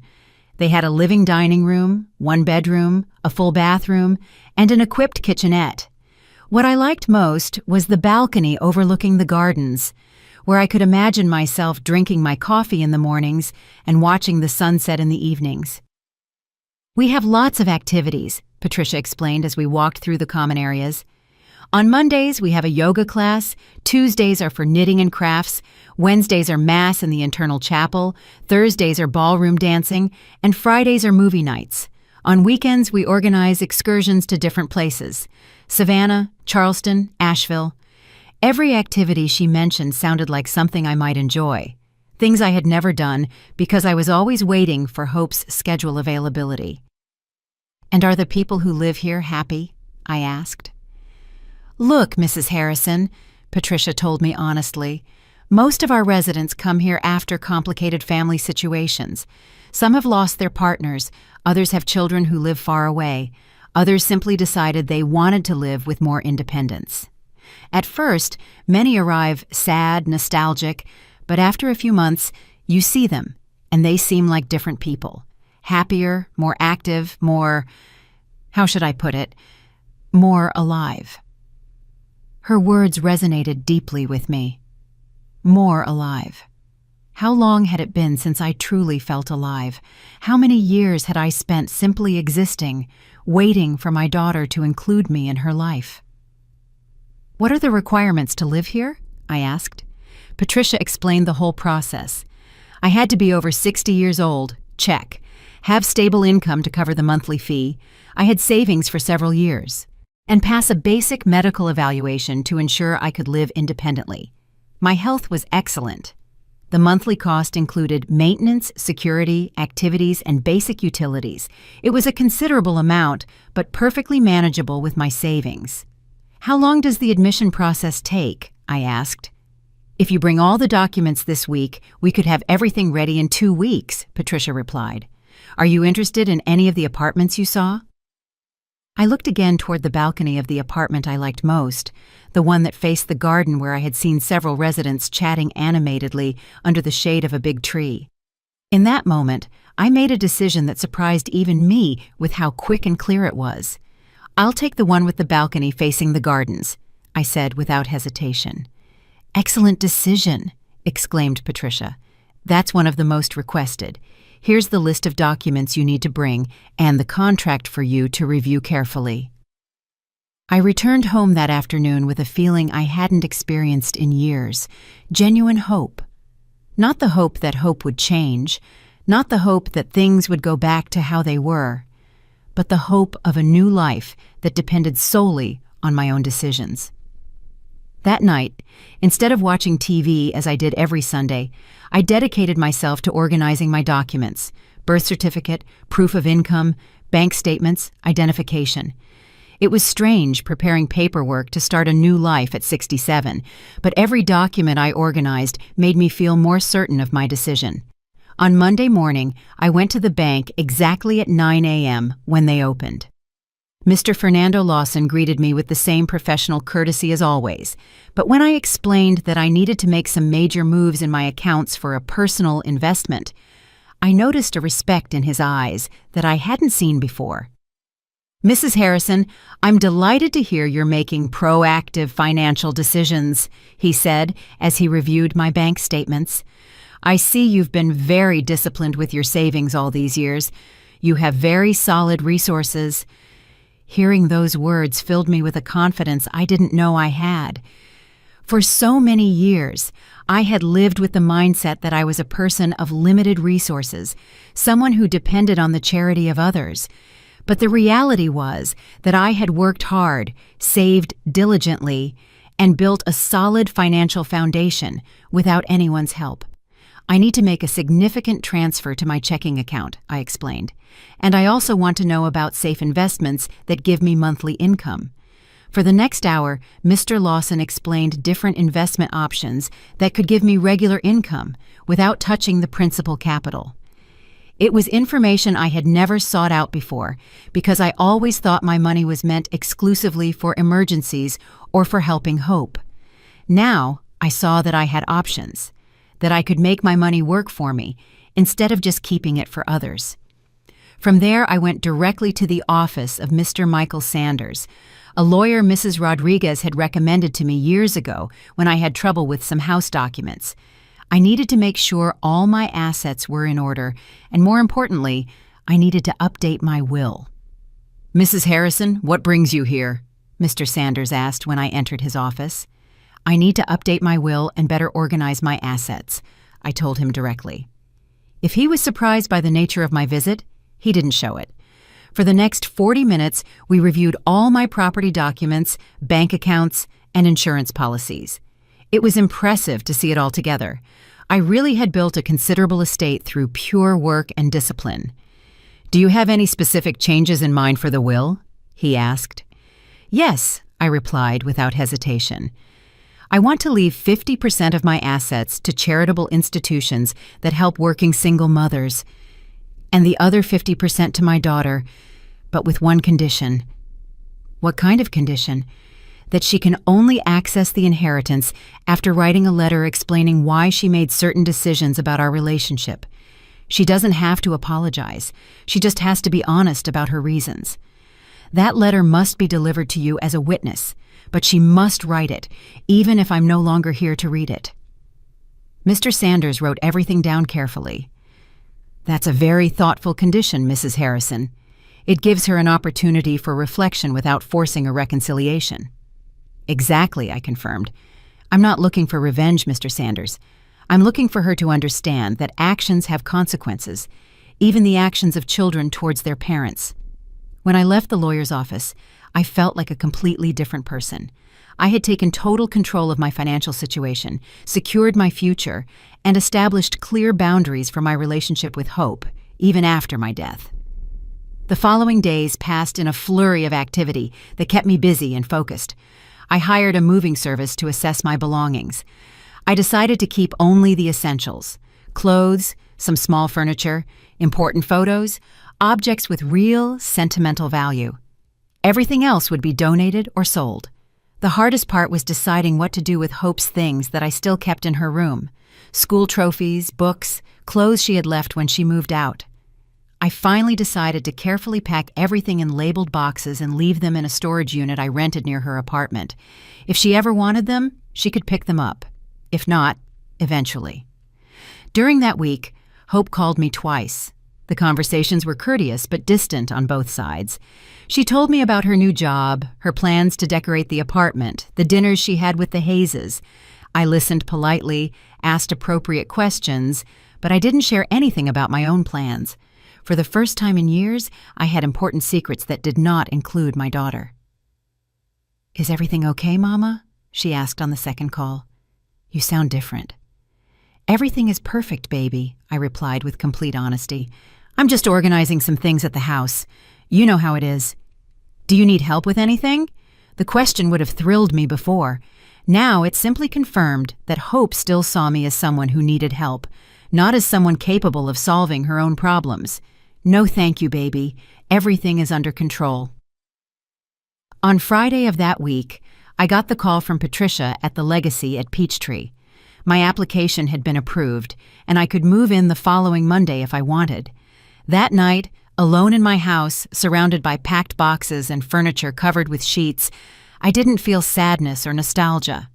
A: They had a living dining room, 1 bedroom, a full bathroom, and an equipped kitchenette. What I liked most was the balcony overlooking the gardens, where I could imagine myself drinking my coffee in the mornings and watching the sunset in the evenings. "We have lots of activities," Patricia explained as we walked through the common areas. "On Mondays, we have a yoga class, Tuesdays are for knitting and crafts, Wednesdays are Mass in the internal chapel, Thursdays are ballroom dancing, and Fridays are movie nights. On weekends, we organize excursions to different places: Savannah, Charleston, Asheville." Every activity she mentioned sounded like something I might enjoy, things I had never done because I was always waiting for Hope's schedule availability. "And are the people who live here happy?" I asked. "Look, Mrs. Harrison," Patricia told me honestly, Most of our residents come here after complicated family situations. Some have lost their partners, others have children who live far away, others simply decided they wanted to live with more independence. At first, many arrive sad, nostalgic, but after a few months, you see them, and they seem like different people. Happier, more active, more, how should I put it, more alive. Her words resonated deeply with me. More alive. How long had it been since I truly felt alive? How many years had I spent simply existing, waiting for my daughter to include me in her life? "What are the requirements to live here?" I asked. Patricia explained the whole process. I had to be over 60 years old, check. Have stable income to cover the monthly fee. I had savings for several years. And pass a basic medical evaluation to ensure I could live independently. My health was excellent. The monthly cost included maintenance, security, activities, and basic utilities. It was a considerable amount, but perfectly manageable with my savings. "How long does the admission process take?" I asked. "If you bring all the documents this week, we could have everything ready in 2 weeks," Patricia replied. "Are you interested in any of the apartments you saw?" I looked again toward the balcony of the apartment I liked most, the one that faced the garden where I had seen several residents chatting animatedly under the shade of a big tree. In that moment, I made a decision that surprised even me with how quick and clear it was. "I'll take the one with the balcony facing the gardens," I said without hesitation. "Excellent decision," exclaimed Patricia. "That's one of the most requested. Here's the list of documents you need to bring and the contract for you to review carefully." I returned home that afternoon with a feeling I hadn't experienced in years, genuine hope. Not the hope that hope would change, not the hope that things would go back to how they were, but the hope of a new life that depended solely on my own decisions. That night, instead of watching TV as I did every Sunday, I dedicated myself to organizing my documents: birth certificate, proof of income, bank statements, identification. It was strange preparing paperwork to start a new life at 67, but every document I organized made me feel more certain of my decision. On Monday morning, I went to the bank exactly at 9 a.m. when they opened. Mr. Fernando Lawson greeted me with the same professional courtesy as always, but when I explained that I needed to make some major moves in my accounts for a personal investment, I noticed a respect in his eyes that I hadn't seen before. "Mrs. Harrison, I'm delighted to hear you're making proactive financial decisions," he said as he reviewed my bank statements. "I see you've been very disciplined with your savings all these years. You have very solid resources." Hearing those words filled me with a confidence I didn't know I had. For so many years, I had lived with the mindset that I was a person of limited resources, someone who depended on the charity of others. But the reality was that I had worked hard, saved diligently, and built a solid financial foundation without anyone's help. "I need to make a significant transfer to my checking account," I explained, "and I also want to know about safe investments that give me monthly income." For the next hour, Mr. Lawson explained different investment options that could give me regular income without touching the principal capital. It was information I had never sought out before because I always thought my money was meant exclusively for emergencies or for helping hope. Now, I saw that I had options, that I could make my money work for me instead of just keeping it for others. From there, I went directly to the office of Mr. Michael Sanders, a lawyer Mrs. Rodriguez had recommended to me years ago when I had trouble with some house documents. I needed to make sure all my assets were in order, and more importantly, I needed to update my will. "Mrs. Harrison, what brings you here?" Mr. Sanders asked when I entered his office. "I need to update my will and better organize my assets," I told him directly. If he was surprised by the nature of my visit, he didn't show it. For the next 40 minutes, we reviewed all my property documents, bank accounts, and insurance policies. It was impressive to see it all together. I really had built a considerable estate through pure work and discipline. "Do you have any specific changes in mind for the will?" he asked. "Yes," I replied without hesitation. I want to leave 50% of my assets to charitable institutions that help working single mothers, and the other 50% to my daughter, but with one condition. What kind of condition? That she can only access the inheritance after writing a letter explaining why she made certain decisions about our relationship. She doesn't have to apologize. She just has to be honest about her reasons. That letter must be delivered to you as a witness, but she must write it, even if I'm no longer here to read it. Mr. Sanders wrote everything down carefully. That's a very thoughtful condition, Mrs. Harrison. It gives her an opportunity for reflection without forcing a reconciliation. Exactly, I confirmed. I'm not looking for revenge, Mr. Sanders. I'm looking for her to understand that actions have consequences, even the actions of children towards their parents. When I left the lawyer's office, I felt like a completely different person. I had taken total control of my financial situation, secured my future, and established clear boundaries for my relationship with Hope, even after my death. The following days passed in a flurry of activity that kept me busy and focused. I hired a moving service to assess my belongings. I decided to keep only the essentials: clothes, some small furniture, important photos, objects with real sentimental value. Everything else would be donated or sold. The hardest part was deciding what to do with Hope's things that I still kept in her room: school trophies, books, clothes she had left when she moved out. I finally decided to carefully pack everything in labeled boxes and leave them in a storage unit I rented near her apartment. If she ever wanted them, she could pick them up. If not, eventually. During that week, Hope called me twice. The conversations were courteous but distant on both sides. She told me about her new job, her plans to decorate the apartment, the dinners she had with the Hayeses. I listened politely, asked appropriate questions, but I didn't share anything about my own plans. For the first time in years, I had important secrets that did not include my daughter. "Is everything okay, Mama?" she asked on the second call. "You sound different." "Everything is perfect, baby," I replied with complete honesty. "I'm just organizing some things at the house. You know how it is." "Do you need help with anything?" The question would have thrilled me before. Now it simply confirmed that Hope still saw me as someone who needed help, not as someone capable of solving her own problems. "No thank you, baby. Everything is under control." On Friday of that week, I got the call from Patricia at the Legacy at Peachtree. My application had been approved, and I could move in the following Monday if I wanted. That night, alone in my house, surrounded by packed boxes and furniture covered with sheets, I didn't feel sadness or nostalgia.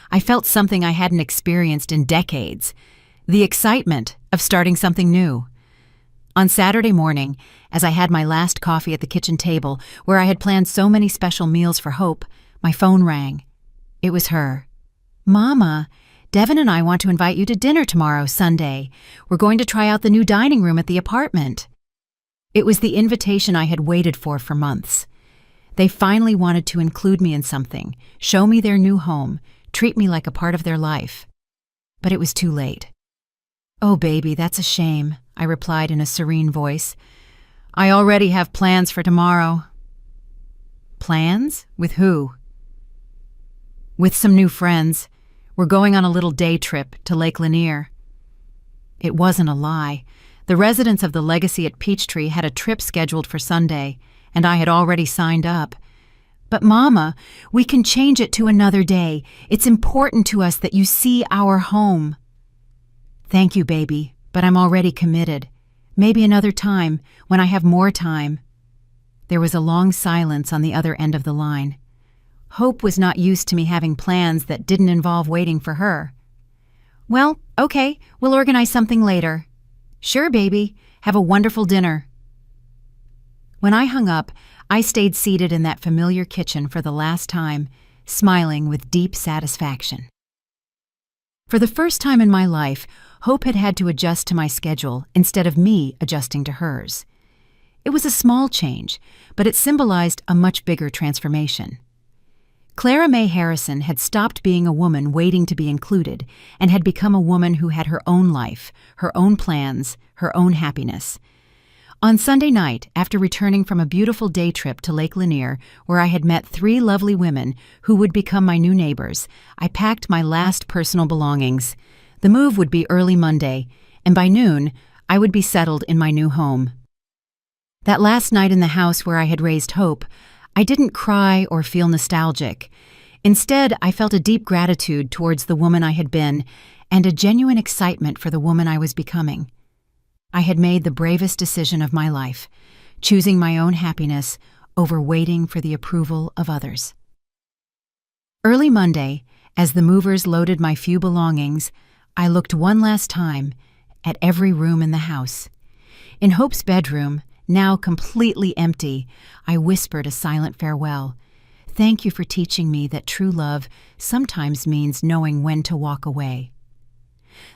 A: I felt something I hadn't experienced in decades: the excitement of starting something new. On Saturday morning, as I had my last coffee at the kitchen table where I had planned so many special meals for Hope, my phone rang. It was her. "Mama, Devin and I want to invite you to dinner tomorrow, Sunday. We're going to try out the new dining room at the apartment." It was the invitation I had waited for months. They finally wanted to include me in something, show me their new home, treat me like a part of their life. But it was too late. "Oh, baby, that's a shame," I replied in a serene voice. "I already have plans for tomorrow." "Plans? With who?" "With some new friends. We're going on a little day trip to Lake Lanier." It wasn't a lie. The residents of the Legacy at Peachtree had a trip scheduled for Sunday, and I had already signed up. "But Mama, we can change it to another day. It's important to us that you see our home." "Thank you, baby, but I'm already committed. Maybe another time, when I have more time." There was a long silence on the other end of the line. Hope was not used to me having plans that didn't involve waiting for her. "Well, okay, we'll organize something later." "Sure, baby. Have a wonderful dinner." When I hung up, I stayed seated in that familiar kitchen for the last time, smiling with deep satisfaction. For the first time in my life, Hope had had to adjust to my schedule instead of me adjusting to hers. It was a small change, but it symbolized a much bigger transformation. Clara May Harrison had stopped being a woman waiting to be included and had become a woman who had her own life, her own plans, her own happiness. On Sunday night, after returning from a beautiful day trip to Lake Lanier, where I had met 3 lovely women who would become my new neighbors, I packed my last personal belongings. The move would be early Monday, and by noon, I would be settled in my new home. That last night in the house where I had raised Hope, I didn't cry or feel nostalgic. Instead, I felt a deep gratitude towards the woman I had been and a genuine excitement for the woman I was becoming. I had made the bravest decision of my life, choosing my own happiness over waiting for the approval of others. Early Monday, as the movers loaded my few belongings, I looked one last time at every room in the house. In Hope's bedroom, now completely empty, I whispered a silent farewell. Thank you for teaching me that true love sometimes means knowing when to walk away.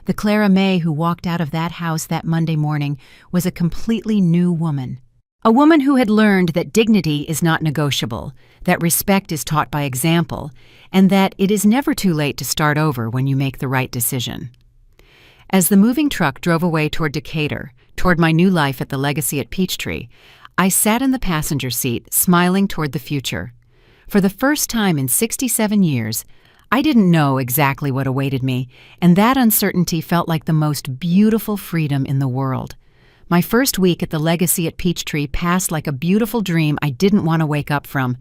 A: The Clara May who walked out of that house that Monday morning was a completely new woman. A woman who had learned that dignity is not negotiable, that respect is taught by example, and that it is never too late to start over when you make the right decision. As the moving truck drove away toward Decatur, toward my new life at the Legacy at Peachtree, I sat in the passenger seat, smiling toward the future. For the first time in 67 years, I didn't know exactly what awaited me, and that uncertainty felt like the most beautiful freedom in the world. My first week at the Legacy at Peachtree passed like a beautiful dream I didn't want to wake up from.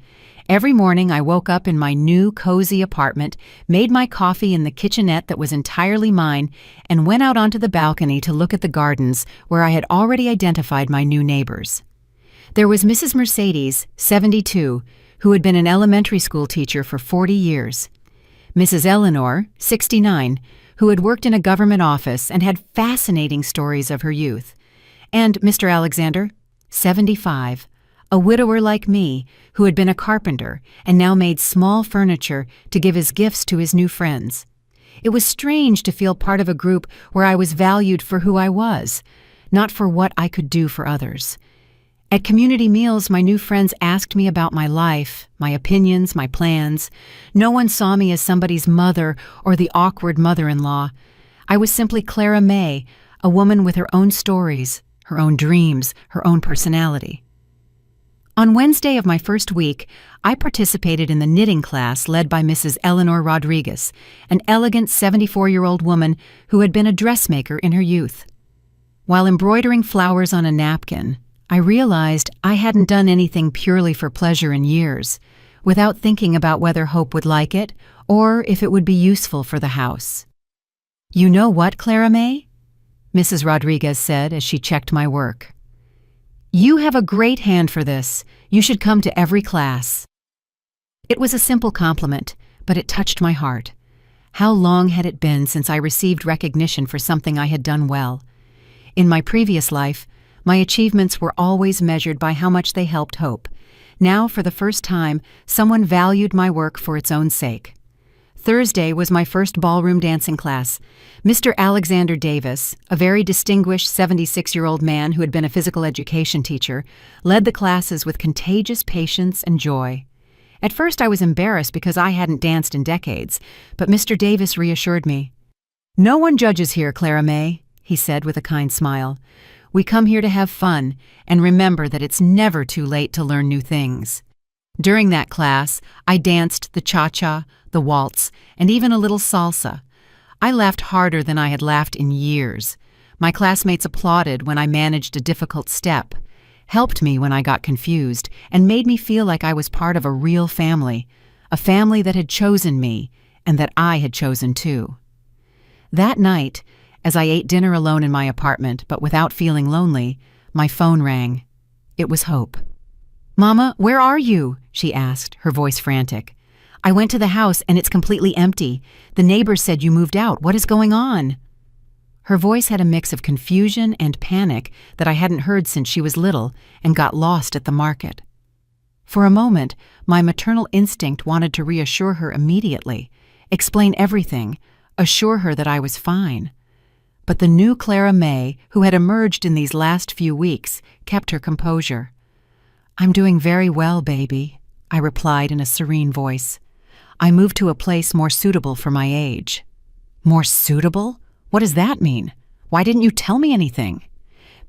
A: Every morning I woke up in my new, cozy apartment, made my coffee in the kitchenette that was entirely mine, and went out onto the balcony to look at the gardens where I had already identified my new neighbors. There was Mrs. Mercedes, 72, who had been an elementary school teacher for 40 years. Mrs. Eleanor, 69, who had worked in a government office and had fascinating stories of her youth. And Mr. Alexander, 75, a widower like me who had been a carpenter and now made small furniture to give as gifts to his new friends. It was strange to feel part of a group where I was valued for who I was, not for what I could do for others. At community meals, my new friends asked me about my life, my opinions, my plans. No one saw me as somebody's mother or the awkward mother-in-law. I was simply Clara May, a woman with her own stories, her own dreams, her own personality. On Wednesday of my first week, I participated in the knitting class led by Mrs. Eleanor Rodriguez, an elegant 74-year-old woman who had been a dressmaker in her youth. While embroidering flowers on a napkin, I realized I hadn't done anything purely for pleasure in years, without thinking about whether Hope would like it or if it would be useful for the house. "You know what, Clara May?" Mrs. Rodriguez said as she checked my work. "You have a great hand for this. You should come to every class." It was a simple compliment, but it touched my heart. How long had it been since I received recognition for something I had done well? In my previous life, my achievements were always measured by how much they helped Hope. Now, for the first time, someone valued my work for its own sake. Thursday was my first ballroom dancing class. Mr. Alexander Davis, a very distinguished 76-year-old man who had been a physical education teacher, led the classes with contagious patience and joy. At first I was embarrassed because I hadn't danced in decades, but Mr. Davis reassured me. "No one judges here, Clara May," he said with a kind smile. "We come here to have fun and remember that it's never too late to learn new things." During that class, I danced the cha-cha, the waltz, and even a little salsa. I laughed harder than I had laughed in years. My classmates applauded when I managed a difficult step, helped me when I got confused, and made me feel like I was part of a real family, a family that had chosen me and that I had chosen too. That night, as I ate dinner alone in my apartment, but without feeling lonely, my phone rang. It was Hope. "Mama, where are you?" she asked, her voice frantic. "I went to the house and it's completely empty. The neighbors said you moved out. What is going on?" Her voice had a mix of confusion and panic that I hadn't heard since she was little and got lost at the market. For a moment, my maternal instinct wanted to reassure her immediately, explain everything, assure her that I was fine. But the new Clara May, who had emerged in these last few weeks, kept her composure. "I'm doing very well, baby," I replied in a serene voice. "I moved to a place more suitable for my age." "More suitable? What does that mean? Why didn't you tell me anything?"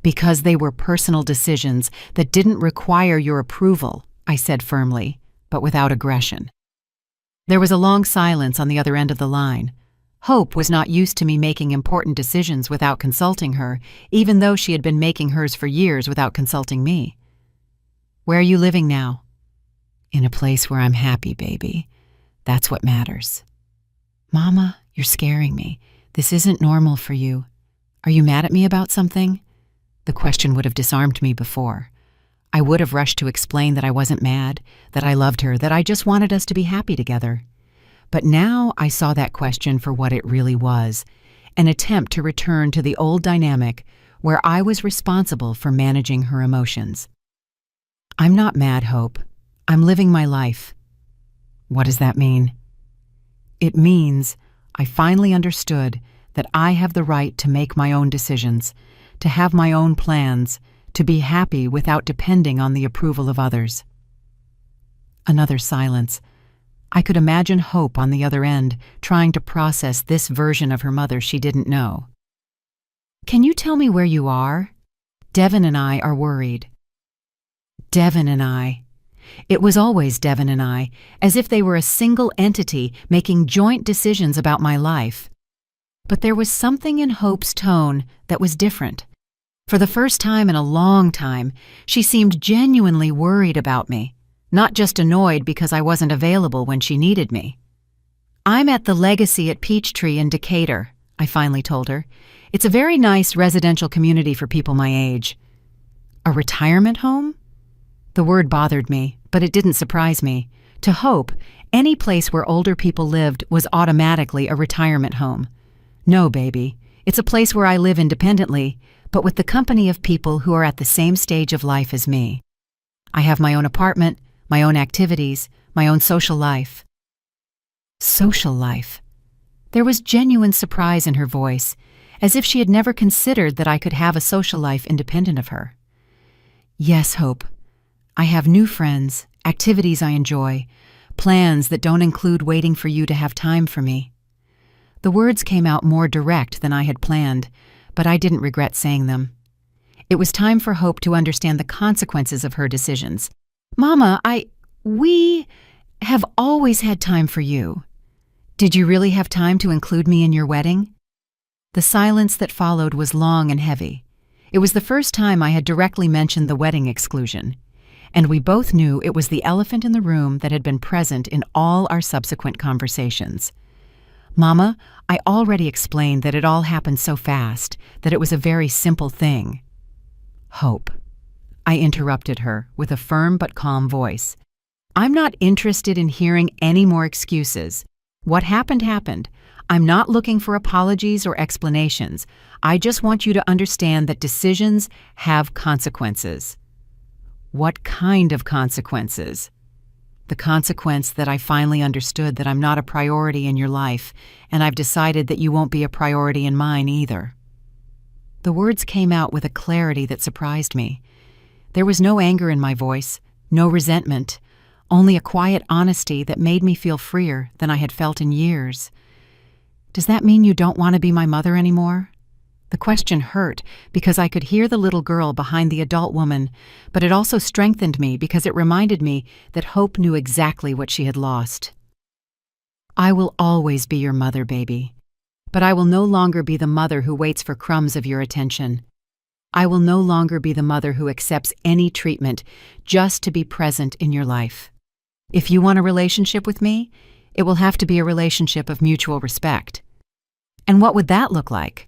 A: Because they were personal decisions that didn't require your approval, I said firmly, but without aggression. There was a long silence on the other end of the line. Hope was not used to me making important decisions without consulting her, even though she had been making hers for years without consulting me. "Where are you living now?" "In a place where I'm happy, baby. That's what matters." "Mama, you're scaring me. This isn't normal for you. Are you mad at me about something?" The question would have disarmed me before. I would have rushed to explain that I wasn't mad, that I loved her, that I just wanted us to be happy together. But now I saw that question for what it really was, an attempt to return to the old dynamic where I was responsible for managing her emotions. "I'm not mad, Hope. I'm living my life." "What does that mean?" "It means I finally understood that I have the right to make my own decisions, to have my own plans, to be happy without depending on the approval of others." Another silence. I could imagine Hope on the other end, trying to process this version of her mother she didn't know. "Can you tell me where you are? Devin and I are worried." Devin and I. It was always Devin and I, as if they were a single entity making joint decisions about my life. But there was something in Hope's tone that was different. For the first time in a long time, she seemed genuinely worried about me, not just annoyed because I wasn't available when she needed me. "I'm at the Legacy at Peachtree in Decatur," I finally told her. "It's a very nice residential community for people my age." "A retirement home?" The word bothered me, but it didn't surprise me. To Hope, any place where older people lived was automatically a retirement home. "No, baby. It's a place where I live independently, but with the company of people who are at the same stage of life as me. I have my own apartment, my own activities, my own social life." Social life. There was genuine surprise in her voice, as if she had never considered that I could have a social life independent of her. "Yes, Hope. I have new friends, activities I enjoy, plans that don't include waiting for you to have time for me." The words came out more direct than I had planned, but I didn't regret saying them. It was time for Hope to understand the consequences of her decisions. "Mama, we have always had time for you. Did you really have time to include me in your wedding?" The silence that followed was long and heavy. It was the first time I had directly mentioned the wedding exclusion, and we both knew it was the elephant in the room that had been present in all our subsequent conversations. "Mama, I already explained that it all happened so fast, that it was a very simple thing." "Hope," I interrupted her with a firm but calm voice. "I'm not interested in hearing any more excuses. What happened happened. I'm not looking for apologies or explanations. I just want you to understand that decisions have consequences." "What kind of consequences?" "The consequence that I finally understood that I'm not a priority in your life, and I've decided that you won't be a priority in mine either." The words came out with a clarity that surprised me. There was no anger in my voice, no resentment, only a quiet honesty that made me feel freer than I had felt in years. "Does that mean you don't want to be my mother anymore?" The question hurt because I could hear the little girl behind the adult woman, but it also strengthened me because it reminded me that Hope knew exactly what she had lost. "I will always be your mother, baby. But I will no longer be the mother who waits for crumbs of your attention. I will no longer be the mother who accepts any treatment just to be present in your life. If you want a relationship with me, it will have to be a relationship of mutual respect." And what would that look like?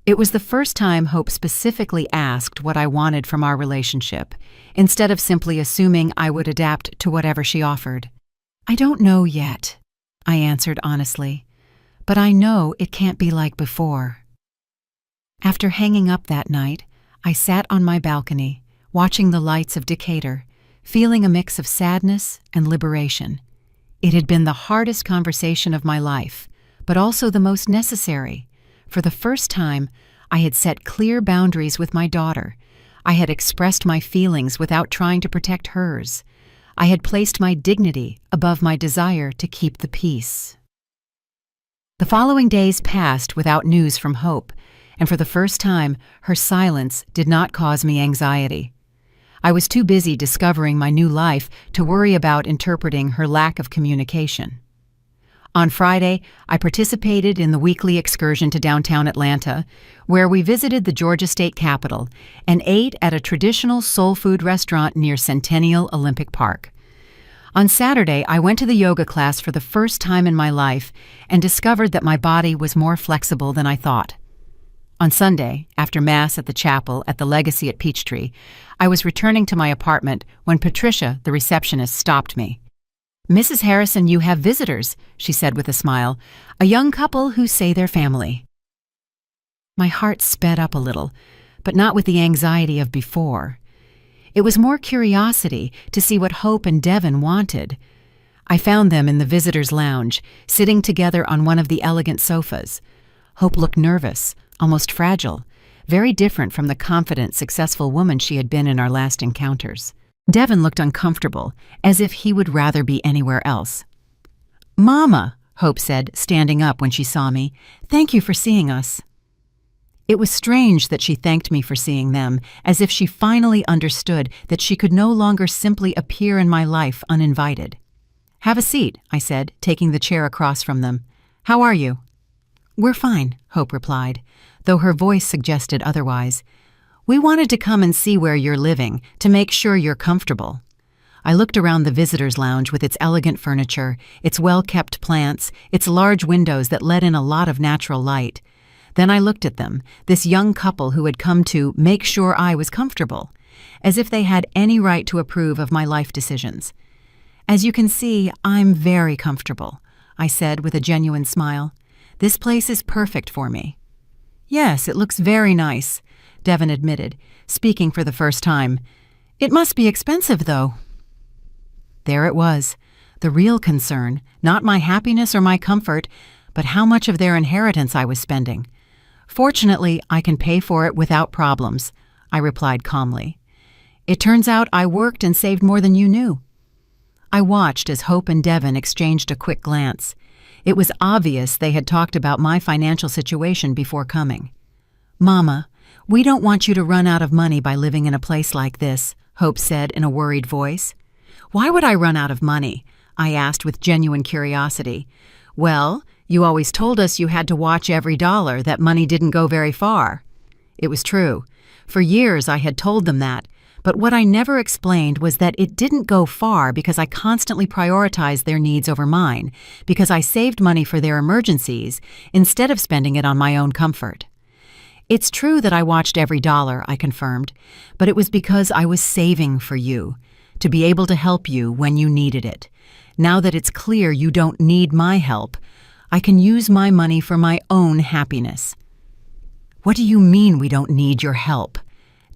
A: It was the first time Hope specifically asked what I wanted from our relationship, instead of simply assuming I would adapt to whatever she offered. "I don't know yet," I answered honestly, "but I know it can't be like before." After hanging up that night, I sat on my balcony, watching the lights of Decatur, feeling a mix of sadness and liberation. It had been the hardest conversation of my life, but also the most necessary. For the first time, I had set clear boundaries with my daughter. I had expressed my feelings without trying to protect hers. I had placed my dignity above my desire to keep the peace. The following days passed without news from Hope, and for the first time, her silence did not cause me anxiety. I was too busy discovering my new life to worry about interpreting her lack of communication. On Friday, I participated in the weekly excursion to downtown Atlanta, where we visited the Georgia State Capitol and ate at a traditional soul food restaurant near Centennial Olympic Park. On Saturday, I went to the yoga class for the first time in my life and discovered that my body was more flexible than I thought. On Sunday, after Mass at the chapel at the Legacy at Peachtree, I was returning to my apartment when Patricia, the receptionist, stopped me. "Mrs. Harrison, you have visitors," she said with a smile, "a young couple who say they're family." My heart sped up a little, but not with the anxiety of before. It was more curiosity to see what Hope and Devin wanted. I found them in the visitors' lounge, sitting together on one of the elegant sofas. Hope looked nervous, almost fragile, very different from the confident, successful woman she had been in our last encounters. Devin looked uncomfortable, as if he would rather be anywhere else. "Mama," Hope said, standing up when she saw me, "thank you for seeing us." It was strange that she thanked me for seeing them, as if she finally understood that she could no longer simply appear in my life uninvited. "Have a seat," I said, taking the chair across from them. "How are you?" "We're fine," Hope replied, though her voice suggested otherwise. "We wanted to come and see where you're living, to make sure you're comfortable." I looked around the visitors' lounge with its elegant furniture, its well-kept plants, its large windows that let in a lot of natural light. Then I looked at them, this young couple who had come to make sure I was comfortable, as if they had any right to approve of my life decisions. "As you can see, I'm very comfortable," I said with a genuine smile. "This place is perfect for me." "Yes, it looks very nice," Devin admitted, speaking for the first time. "It must be expensive, though." There it was, the real concern, not my happiness or my comfort, but how much of their inheritance I was spending. "Fortunately, I can pay for it without problems," I replied calmly. "It turns out I worked and saved more than you knew." I watched as Hope and Devin exchanged a quick glance. It was obvious they had talked about my financial situation before coming. "Mama, we don't want you to run out of money by living in a place like this," Hope said in a worried voice. "Why would I run out of money?" I asked with genuine curiosity. "Well, you always told us you had to watch every dollar, that money didn't go very far." It was true. For years I had told them that, but what I never explained was that it didn't go far because I constantly prioritized their needs over mine, because I saved money for their emergencies instead of spending it on my own comfort. "It's true that I watched every dollar," I confirmed, "but it was because I was saving for you, to be able to help you when you needed it. Now that it's clear you don't need my help, I can use my money for my own happiness." "What do you mean we don't need your help?"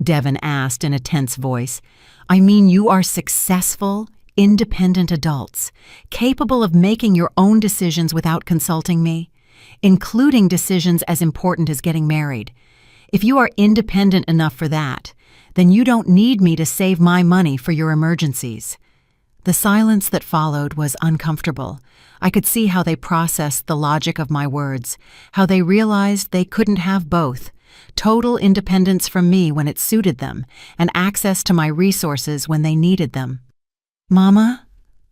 A: Devin asked in a tense voice. "I mean you are successful, independent adults, capable of making your own decisions without consulting me, including decisions as important as getting married. If you are independent enough for that, then you don't need me to save my money for your emergencies." The silence that followed was uncomfortable. I could see how they processed the logic of my words, how they realized they couldn't have both: total independence from me when it suited them, and access to my resources when they needed them. "Mama,"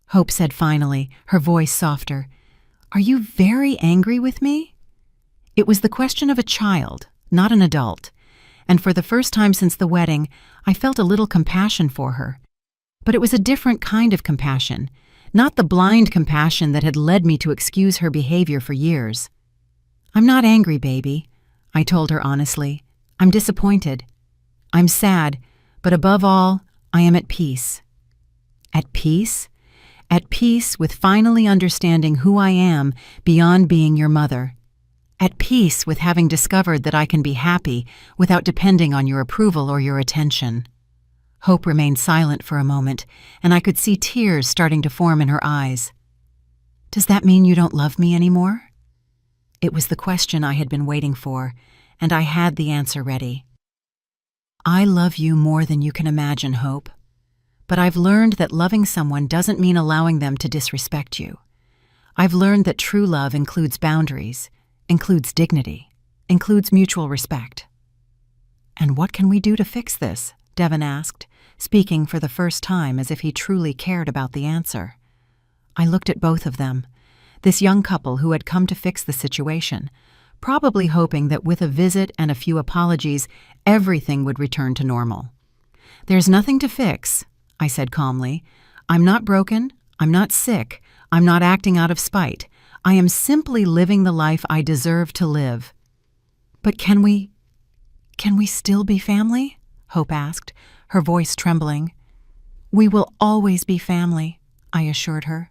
A: Hope said finally, her voice softer, "are you very angry with me?" It was the question of a child, not an adult, and for the first time since the wedding, I felt a little compassion for her. But it was a different kind of compassion, not the blind compassion that had led me to excuse her behavior for years. "I'm not angry, baby," I told her honestly. "I'm disappointed. I'm sad, but above all, I am at peace." At peace? At peace with finally understanding who I am beyond being your mother. At peace with having discovered that I can be happy without depending on your approval or your attention. Hope remained silent for a moment, and I could see tears starting to form in her eyes. "Does that mean you don't love me anymore?" It was the question I had been waiting for, and I had the answer ready. "I love you more than you can imagine, Hope. But I've learned that loving someone doesn't mean allowing them to disrespect you. I've learned that true love includes boundaries, includes dignity, includes mutual respect. And what can we do to fix this? Devon asked, speaking for the first time as if he truly cared about the answer. I looked at both of them, this young couple who had come to fix the situation, probably hoping that with a visit and a few apologies, everything would return to normal. "There's nothing to fix," I said calmly. "I'm not broken, I'm not sick, I'm not acting out of spite. I am simply living the life I deserve to live." "But can we still be family?" Hope asked, her voice trembling. "We will always be family," I assured her.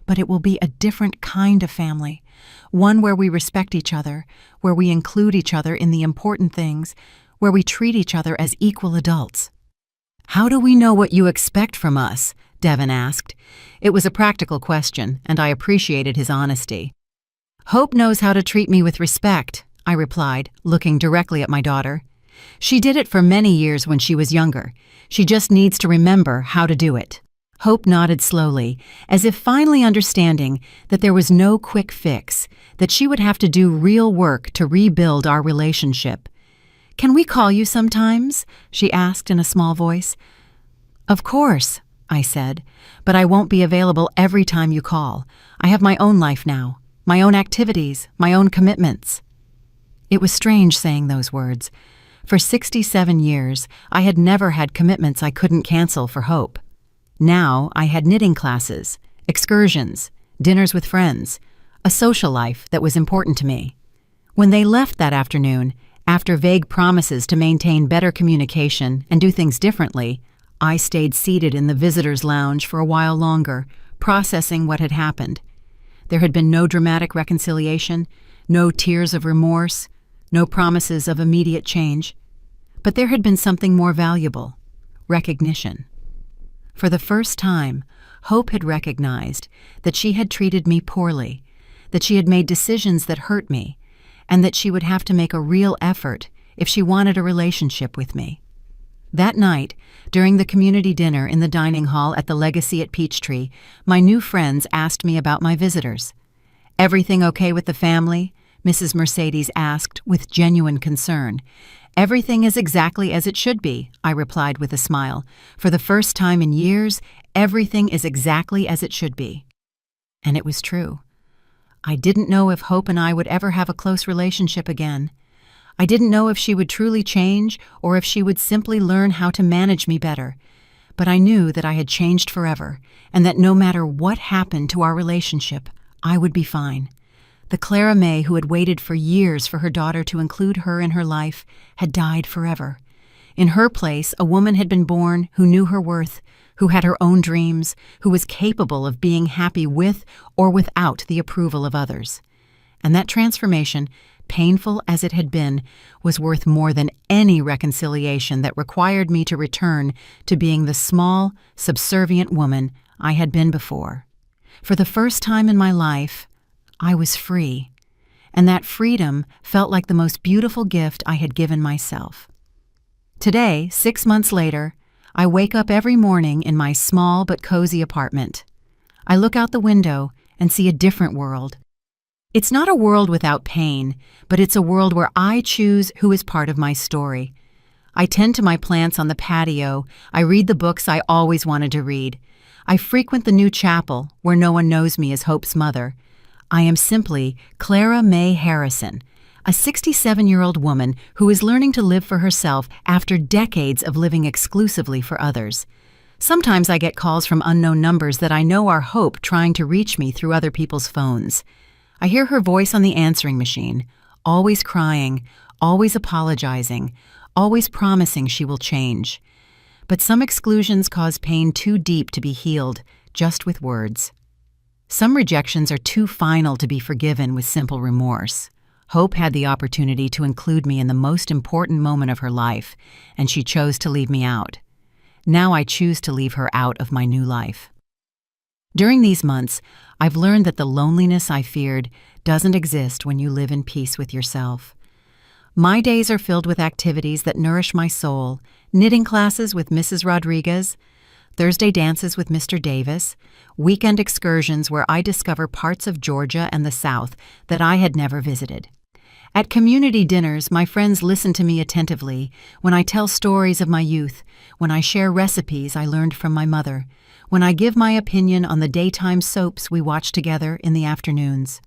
A: "But it will be a different kind of family, one where we respect each other, where we include each other in the important things, where we treat each other as equal adults." "How do we know what you expect from us?" Devon asked. It was a practical question, and I appreciated his honesty. "Hope knows how to treat me with respect," I replied, looking directly at my daughter. "She did it for many years when she was younger. She just needs to remember how to do it." Hope nodded slowly, as if finally understanding that there was no quick fix, that she would have to do real work to rebuild our relationship. "Can we call you sometimes?" she asked in a small voice. "Of course," I said, "but I won't be available every time you call. I have my own life now, my own activities, my own commitments." It was strange saying those words. For 67 years, I had never had commitments I couldn't cancel for Hope. Now I had knitting classes, excursions, dinners with friends, a social life that was important to me. When they left that afternoon, after vague promises to maintain better communication and do things differently, I stayed seated in the visitors' lounge for a while longer, processing what had happened. There had been no dramatic reconciliation, no tears of remorse, no promises of immediate change. But there had been something more valuable: recognition. For the first time, Hope had recognized that she had treated me poorly, that she had made decisions that hurt me, and that she would have to make a real effort if she wanted a relationship with me. That night, during the community dinner in the dining hall at the Legacy at Peachtree, my new friends asked me about my visitors. "Everything okay with the family?" Mrs. Mercedes asked with genuine concern. "Everything is exactly as it should be," I replied with a smile. "For the first time in years, everything is exactly as it should be." And it was true. I didn't know if Hope and I would ever have a close relationship again. I didn't know if she would truly change or if she would simply learn how to manage me better. But I knew that I had changed forever, and that no matter what happened to our relationship, I would be fine. The Clara May who had waited for years for her daughter to include her in her life had died forever. In her place, a woman had been born who knew her worth, who had her own dreams, who was capable of being happy with or without the approval of others. And that transformation, painful as it had been, was worth more than any reconciliation that required me to return to being the small, subservient woman I had been before. For the first time in my life, I was free, and that freedom felt like the most beautiful gift I had given myself. Today, 6 months later, I wake up every morning in my small but cozy apartment. I look out the window and see a different world. It's not a world without pain, but it's a world where I choose who is part of my story. I tend to my plants on the patio. I read the books I always wanted to read. I frequent the new chapel where no one knows me as Hope's mother. I am simply Clara May Harrison, a 67-year-old woman who is learning to live for herself after decades of living exclusively for others. Sometimes I get calls from unknown numbers that I know are Hope trying to reach me through other people's phones. I hear her voice on the answering machine, always crying, always apologizing, always promising she will change. But some exclusions cause pain too deep to be healed just with words. Some rejections are too final to be forgiven with simple remorse. Hope had the opportunity to include me in the most important moment of her life, and she chose to leave me out. Now I choose to leave her out of my new life. During these months, I've learned that the loneliness I feared doesn't exist when you live in peace with yourself. My days are filled with activities that nourish my soul: knitting classes with Mrs. Rodriguez, Thursday dances with Mr. Davis, weekend excursions where I discover parts of Georgia and the South that I had never visited. At community dinners, my friends listen to me attentively when I tell stories of my youth, when I share recipes I learned from my mother, when I give my opinion on the daytime soaps we watch together in the afternoons.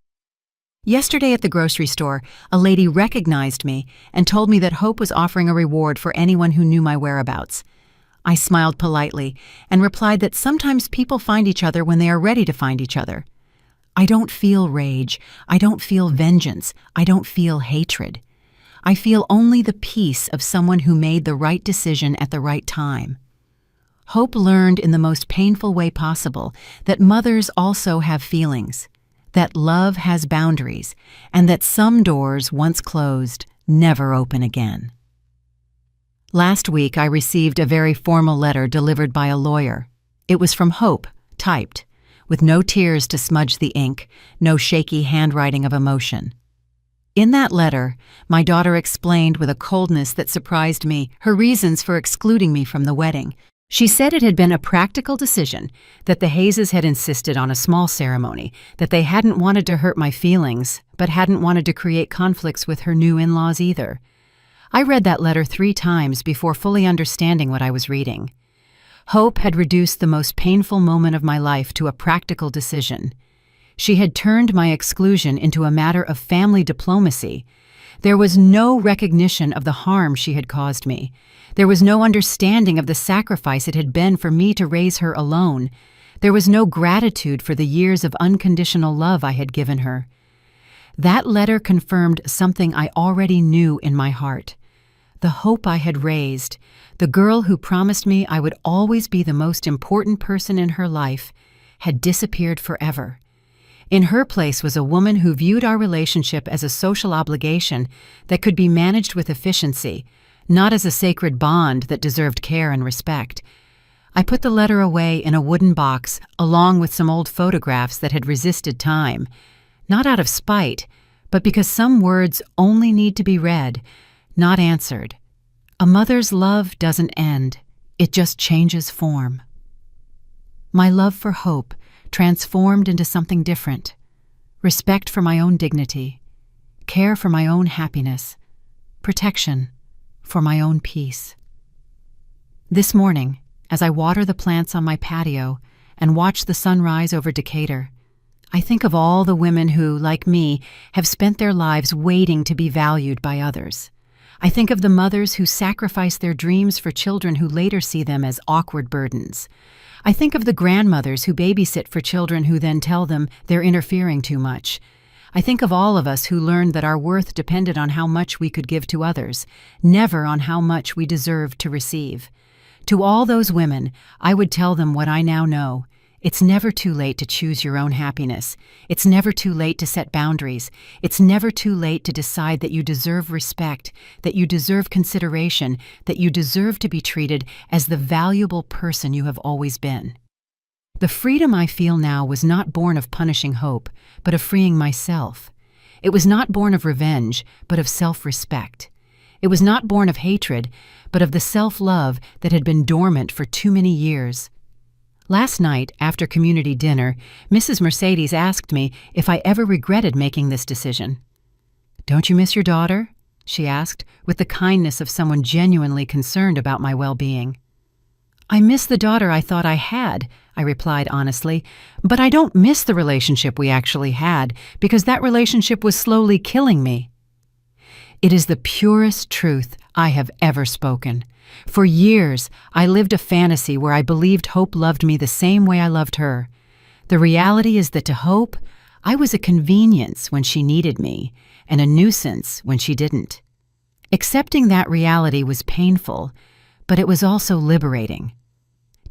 A: Yesterday at the grocery store, a lady recognized me and told me that Hope was offering a reward for anyone who knew my whereabouts. I smiled politely and replied that sometimes people find each other when they are ready to find each other. I don't feel rage, I don't feel vengeance, I don't feel hatred. I feel only the peace of someone who made the right decision at the right time. Hope learned in the most painful way possible that mothers also have feelings, that love has boundaries, and that some doors once closed never open again. Last week I received a very formal letter delivered by a lawyer. It was from Hope, typed, with no tears to smudge the ink, no shaky handwriting of emotion. In that letter, my daughter explained with a coldness that surprised me her reasons for excluding me from the wedding. She said it had been a practical decision, that the Hayes had insisted on a small ceremony, that they hadn't wanted to hurt my feelings, but hadn't wanted to create conflicts with her new in-laws either. I read that letter 3 times before fully understanding what I was reading. Hope had reduced the most painful moment of my life to a practical decision. She had turned my exclusion into a matter of family diplomacy. There was no recognition of the harm she had caused me. There was no understanding of the sacrifice it had been for me to raise her alone. There was no gratitude for the years of unconditional love I had given her. That letter confirmed something I already knew in my heart. The hope I had raised, the girl who promised me I would always be the most important person in her life, had disappeared forever. In her place was a woman who viewed our relationship as a social obligation that could be managed with efficiency, not as a sacred bond that deserved care and respect. I put the letter away in a wooden box along with some old photographs that had resisted time, not out of spite, but because some words only need to be read, not answered. A mother's love doesn't end, it just changes form. My love for Hope transformed into something different. Respect for my own dignity, care for my own happiness, protection for my own peace. This morning, as I water the plants on my patio and watch the sun rise over Decatur, I think of all the women who, like me, have spent their lives waiting to be valued by others. I think of the mothers who sacrifice their dreams for children who later see them as awkward burdens. I think of the grandmothers who babysit for children who then tell them they're interfering too much. I think of all of us who learned that our worth depended on how much we could give to others, never on how much we deserved to receive. To all those women, I would tell them what I now know. It's never too late to choose your own happiness. It's never too late to set boundaries. It's never too late to decide that you deserve respect, that you deserve consideration, that you deserve to be treated as the valuable person you have always been. The freedom I feel now was not born of punishing Hope, but of freeing myself. It was not born of revenge, but of self-respect. It was not born of hatred, but of the self-love that had been dormant for too many years. Last night, after community dinner, Mrs. Mercedes asked me if I ever regretted making this decision. "Don't you miss your daughter?" she asked, with the kindness of someone genuinely concerned about my well-being. "I miss the daughter I thought I had," I replied honestly, "but I don't miss the relationship we actually had, because that relationship was slowly killing me." It is the purest truth I have ever spoken. For years, I lived a fantasy where I believed Hope loved me the same way I loved her. The reality is that to Hope, I was a convenience when she needed me, and a nuisance when she didn't. Accepting that reality was painful, but it was also liberating.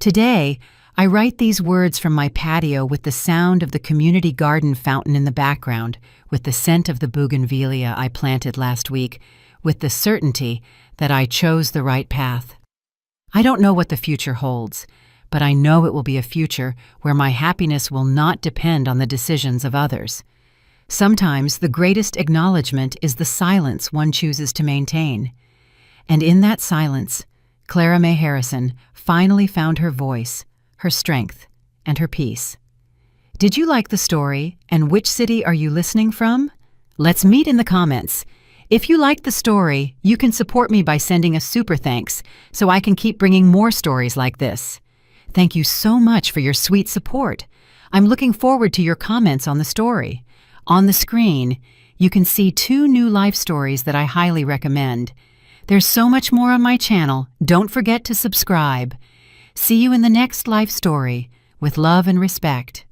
A: Today, I write these words from my patio with the sound of the community garden fountain in the background, with the scent of the bougainvillea I planted last week, with the certainty that I chose the right path. I don't know what the future holds, but I know it will be a future where my happiness will not depend on the decisions of others. Sometimes the greatest acknowledgement is the silence one chooses to maintain. And in that silence, Clara May Harrison finally found her voice, her strength, and her peace. Did you like the story, and which city are you listening from? Let's meet in the comments. If you liked the story, you can support me by sending a super thanks so I can keep bringing more stories like this. Thank you so much for your sweet support. I'm looking forward to your comments on the story. On the screen, you can see 2 new life stories that I highly recommend. There's so much more on my channel. Don't forget to subscribe. See you in the next life story. With love and respect.